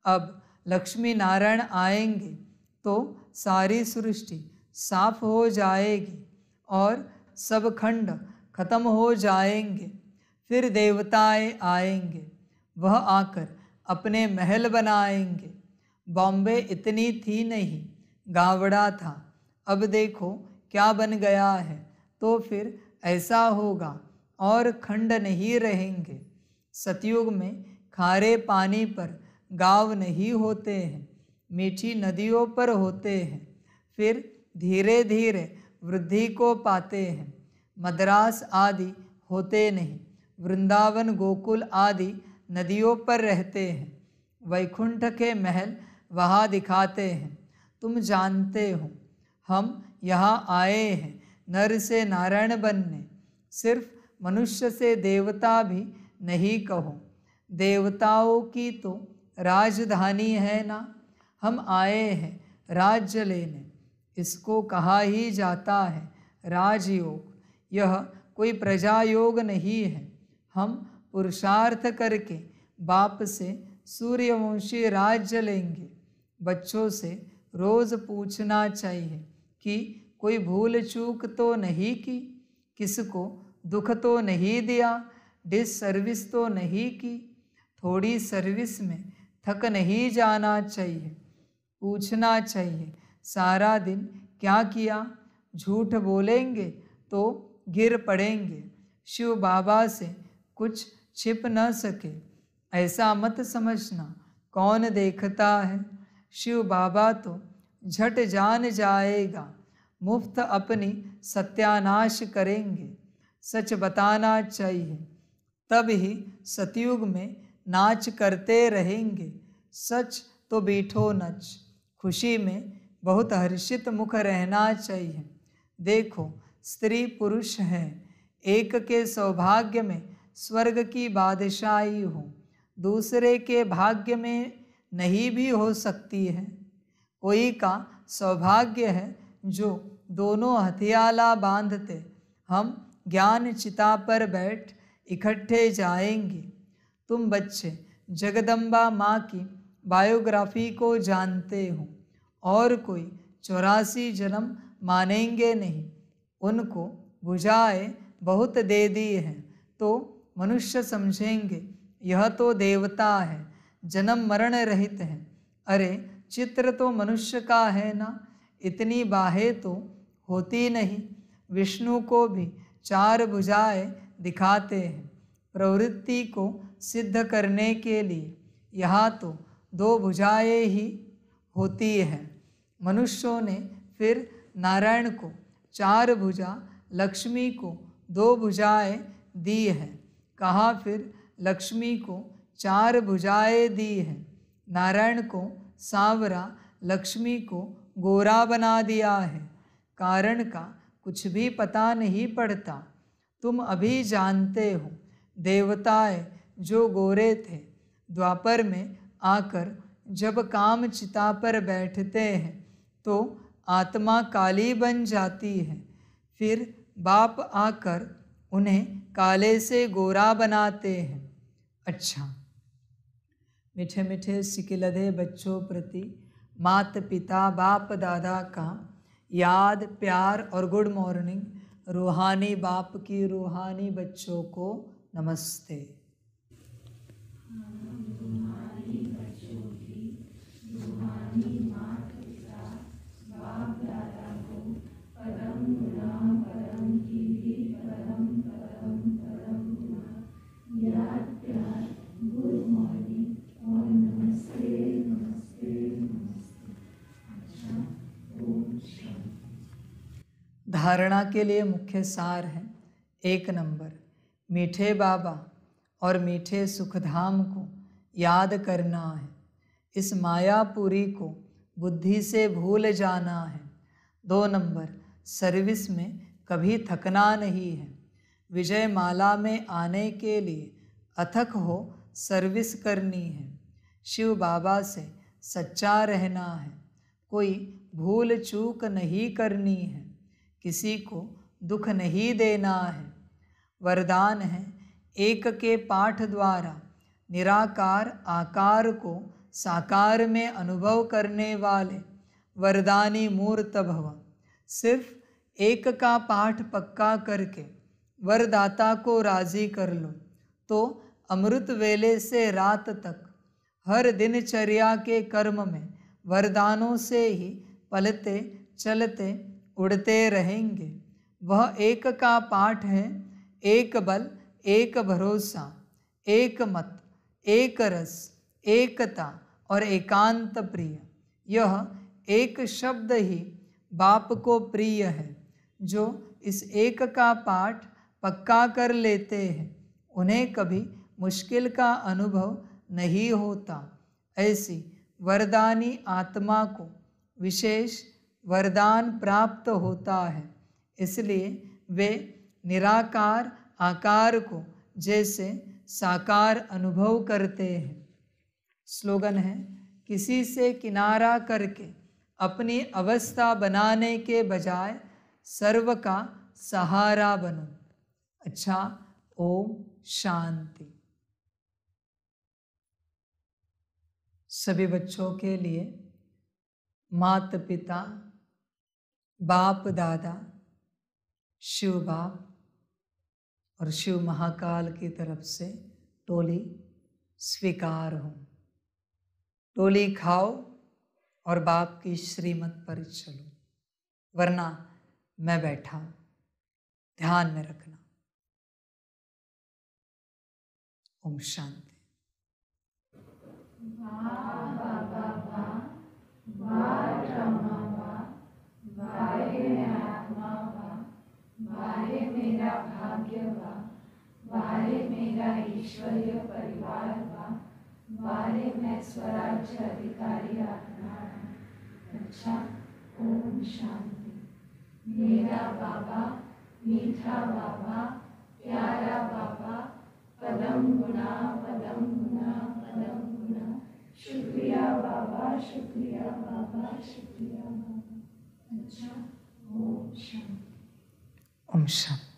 अब लक्ष्मी नारायण आएंगे तो सारी सृष्टि साफ हो जाएगी और सब खंड खत्म हो जाएंगे। फिर देवताएं आएंगे, वह आकर अपने महल बनाएंगे। बॉम्बे इतनी थी नहीं, गावड़ा था। अब देखो क्या बन गया है। तो फिर ऐसा होगा और खंड नहीं रहेंगे। सतयुग में खारे पानी पर गांव नहीं होते हैं, मीठी नदियों पर होते हैं। फिर धीरे धीरे वृद्धि को पाते हैं। मद्रास आदि होते नहीं। वृंदावन गोकुल आदि नदियों पर रहते हैं। वैकुंठ के महल वहाँ दिखाते हैं। तुम जानते हो हम यहाँ आए हैं नर से नारायण बनने, सिर्फ मनुष्य से देवता भी नहीं कहो। देवताओं की तो राजधानी है ना, हम आए हैं राज्य लेने, इसको कहा ही जाता है राजयोग। यह कोई प्रजा योग नहीं है। हम पुरुषार्थ करके बाप से सूर्यवंशी राज्य लेंगे। बच्चों से रोज पूछना चाहिए कि कोई भूल चूक तो नहीं की, किसको दुख तो नहीं दिया, डिस सर्विस तो नहीं की, थोड़ी सर्विस में थक नहीं जाना चाहिए। पूछना चाहिए सारा दिन क्या किया, झूठ बोलेंगे तो गिर पड़ेंगे। शिव बाबा से कुछ छिप न सके ऐसा मत समझना, कौन देखता है। शिव बाबा तो झट जान जाएगा, मुफ्त अपनी सत्यानाश करेंगे। सच बताना चाहिए, तब ही सतयुग में नाच करते रहेंगे। सच तो बीठो नच, खुशी में बहुत हर्षित मुख रहना चाहिए। देखो स्त्री पुरुष है, एक के सौभाग्य में स्वर्ग की बादशाही हो, दूसरे के भाग्य में नहीं भी हो सकती है। कोई का सौभाग्य है जो दोनों हथियाला बांधते हम ज्ञान चिता पर बैठ इकट्ठे जाएंगे। तुम बच्चे जगदम्बा माँ की बायोग्राफी को जानते हो, और कोई 84 जन्म मानेंगे नहीं। उनको भुजाएं बहुत दे दी हैं तो मनुष्य समझेंगे यह तो देवता है, जन्म मरण रहित है। अरे चित्र तो मनुष्य का है ना, इतनी बाहें तो होती नहीं। विष्णु को भी 4 भुजाएं दिखाते हैं प्रवृत्ति को सिद्ध करने के लिए, यहाँ तो 2 भुजाएं ही होती है। मनुष्यों ने फिर नारायण को 4 भुजा, लक्ष्मी को 2 भुजाएं दी है। कहा फिर लक्ष्मी को 4 भुजाएं दी है। नारायण को सांवरा, लक्ष्मी को गोरा बना दिया है। कारण का कुछ भी पता नहीं पड़ता। तुम अभी जानते हो, देवताएं जो गोरे थे द्वापर में आकर जब काम चिता पर बैठते हैं तो आत्मा काली बन जाती है। फिर बाप आकर उन्हें काले से गोरा बनाते हैं। अच्छा, मीठे मीठे सिकिलधे बच्चों प्रति माता पिता बाप दादा का याद, प्यार और गुड मॉर्निंग। रूहानी बाप की रूहानी बच्चों को नमस्ते। धारणा के लिए मुख्य सार है। 1 नंबर, मीठे बाबा और मीठे सुखधाम को याद करना है। इस मायापुरी को बुद्धि से भूल जाना है। 2 नंबर, सर्विस में कभी थकना नहीं है। विजय माला में आने के लिए अथक हो सर्विस करनी है। शिव बाबा से सच्चा रहना है। कोई भूल चूक नहीं करनी है। किसी को दुख नहीं देना है। वरदान है, एक के पाठ द्वारा निराकार आकार को साकार में अनुभव करने वाले वरदानी मूर्त भव। सिर्फ एक का पाठ पक्का करके वरदाता को राजी कर लो तो अमृत वेले से रात तक हर दिनचर्या के कर्म में वरदानों से ही पलते चलते उड़ते रहेंगे। वह एक का पाठ है, एक बल, एक भरोसा, एक मत, एक रस, एकता और एकांत प्रिय। यह एक शब्द ही बाप को प्रिय है। जो इस एक का पाठ पक्का कर लेते हैं उन्हें कभी मुश्किल का अनुभव नहीं होता। ऐसी वरदानी आत्मा को विशेष वरदान प्राप्त होता है, इसलिए वे निराकार आकार को जैसे साकार अनुभव करते हैं। स्लोगन है, किसी से किनारा करके अपनी अवस्था बनाने के बजाय सर्व का सहारा बनो। अच्छा, ओम शांति। सभी बच्चों के लिए माता पिता, बाप दादा, शिव बाप और शिव महाकाल की तरफ से टोली स्वीकार हो। टोली खाओ और बाप की श्रीमत पर चलो, वरना मैं बैठा हूं, ध्यान में रखना। ओम शांति। वाहे मेरा भाग्य वा, वाहे मेरा ईश्वरीय परिवार वा, वाहे मैं स्वराज्य अधिकारी आत्मा। अच्छा, ओम शांति। मेरा बाबा, मीठा बाबा, प्यारा बाबा, पदम गुना पदम गुना पदम गुना। शुक्रिया बाबा, शुक्रिया बाबा, शुक्रिया बाबा। अच्छा, ओम शांति। ओम शांति।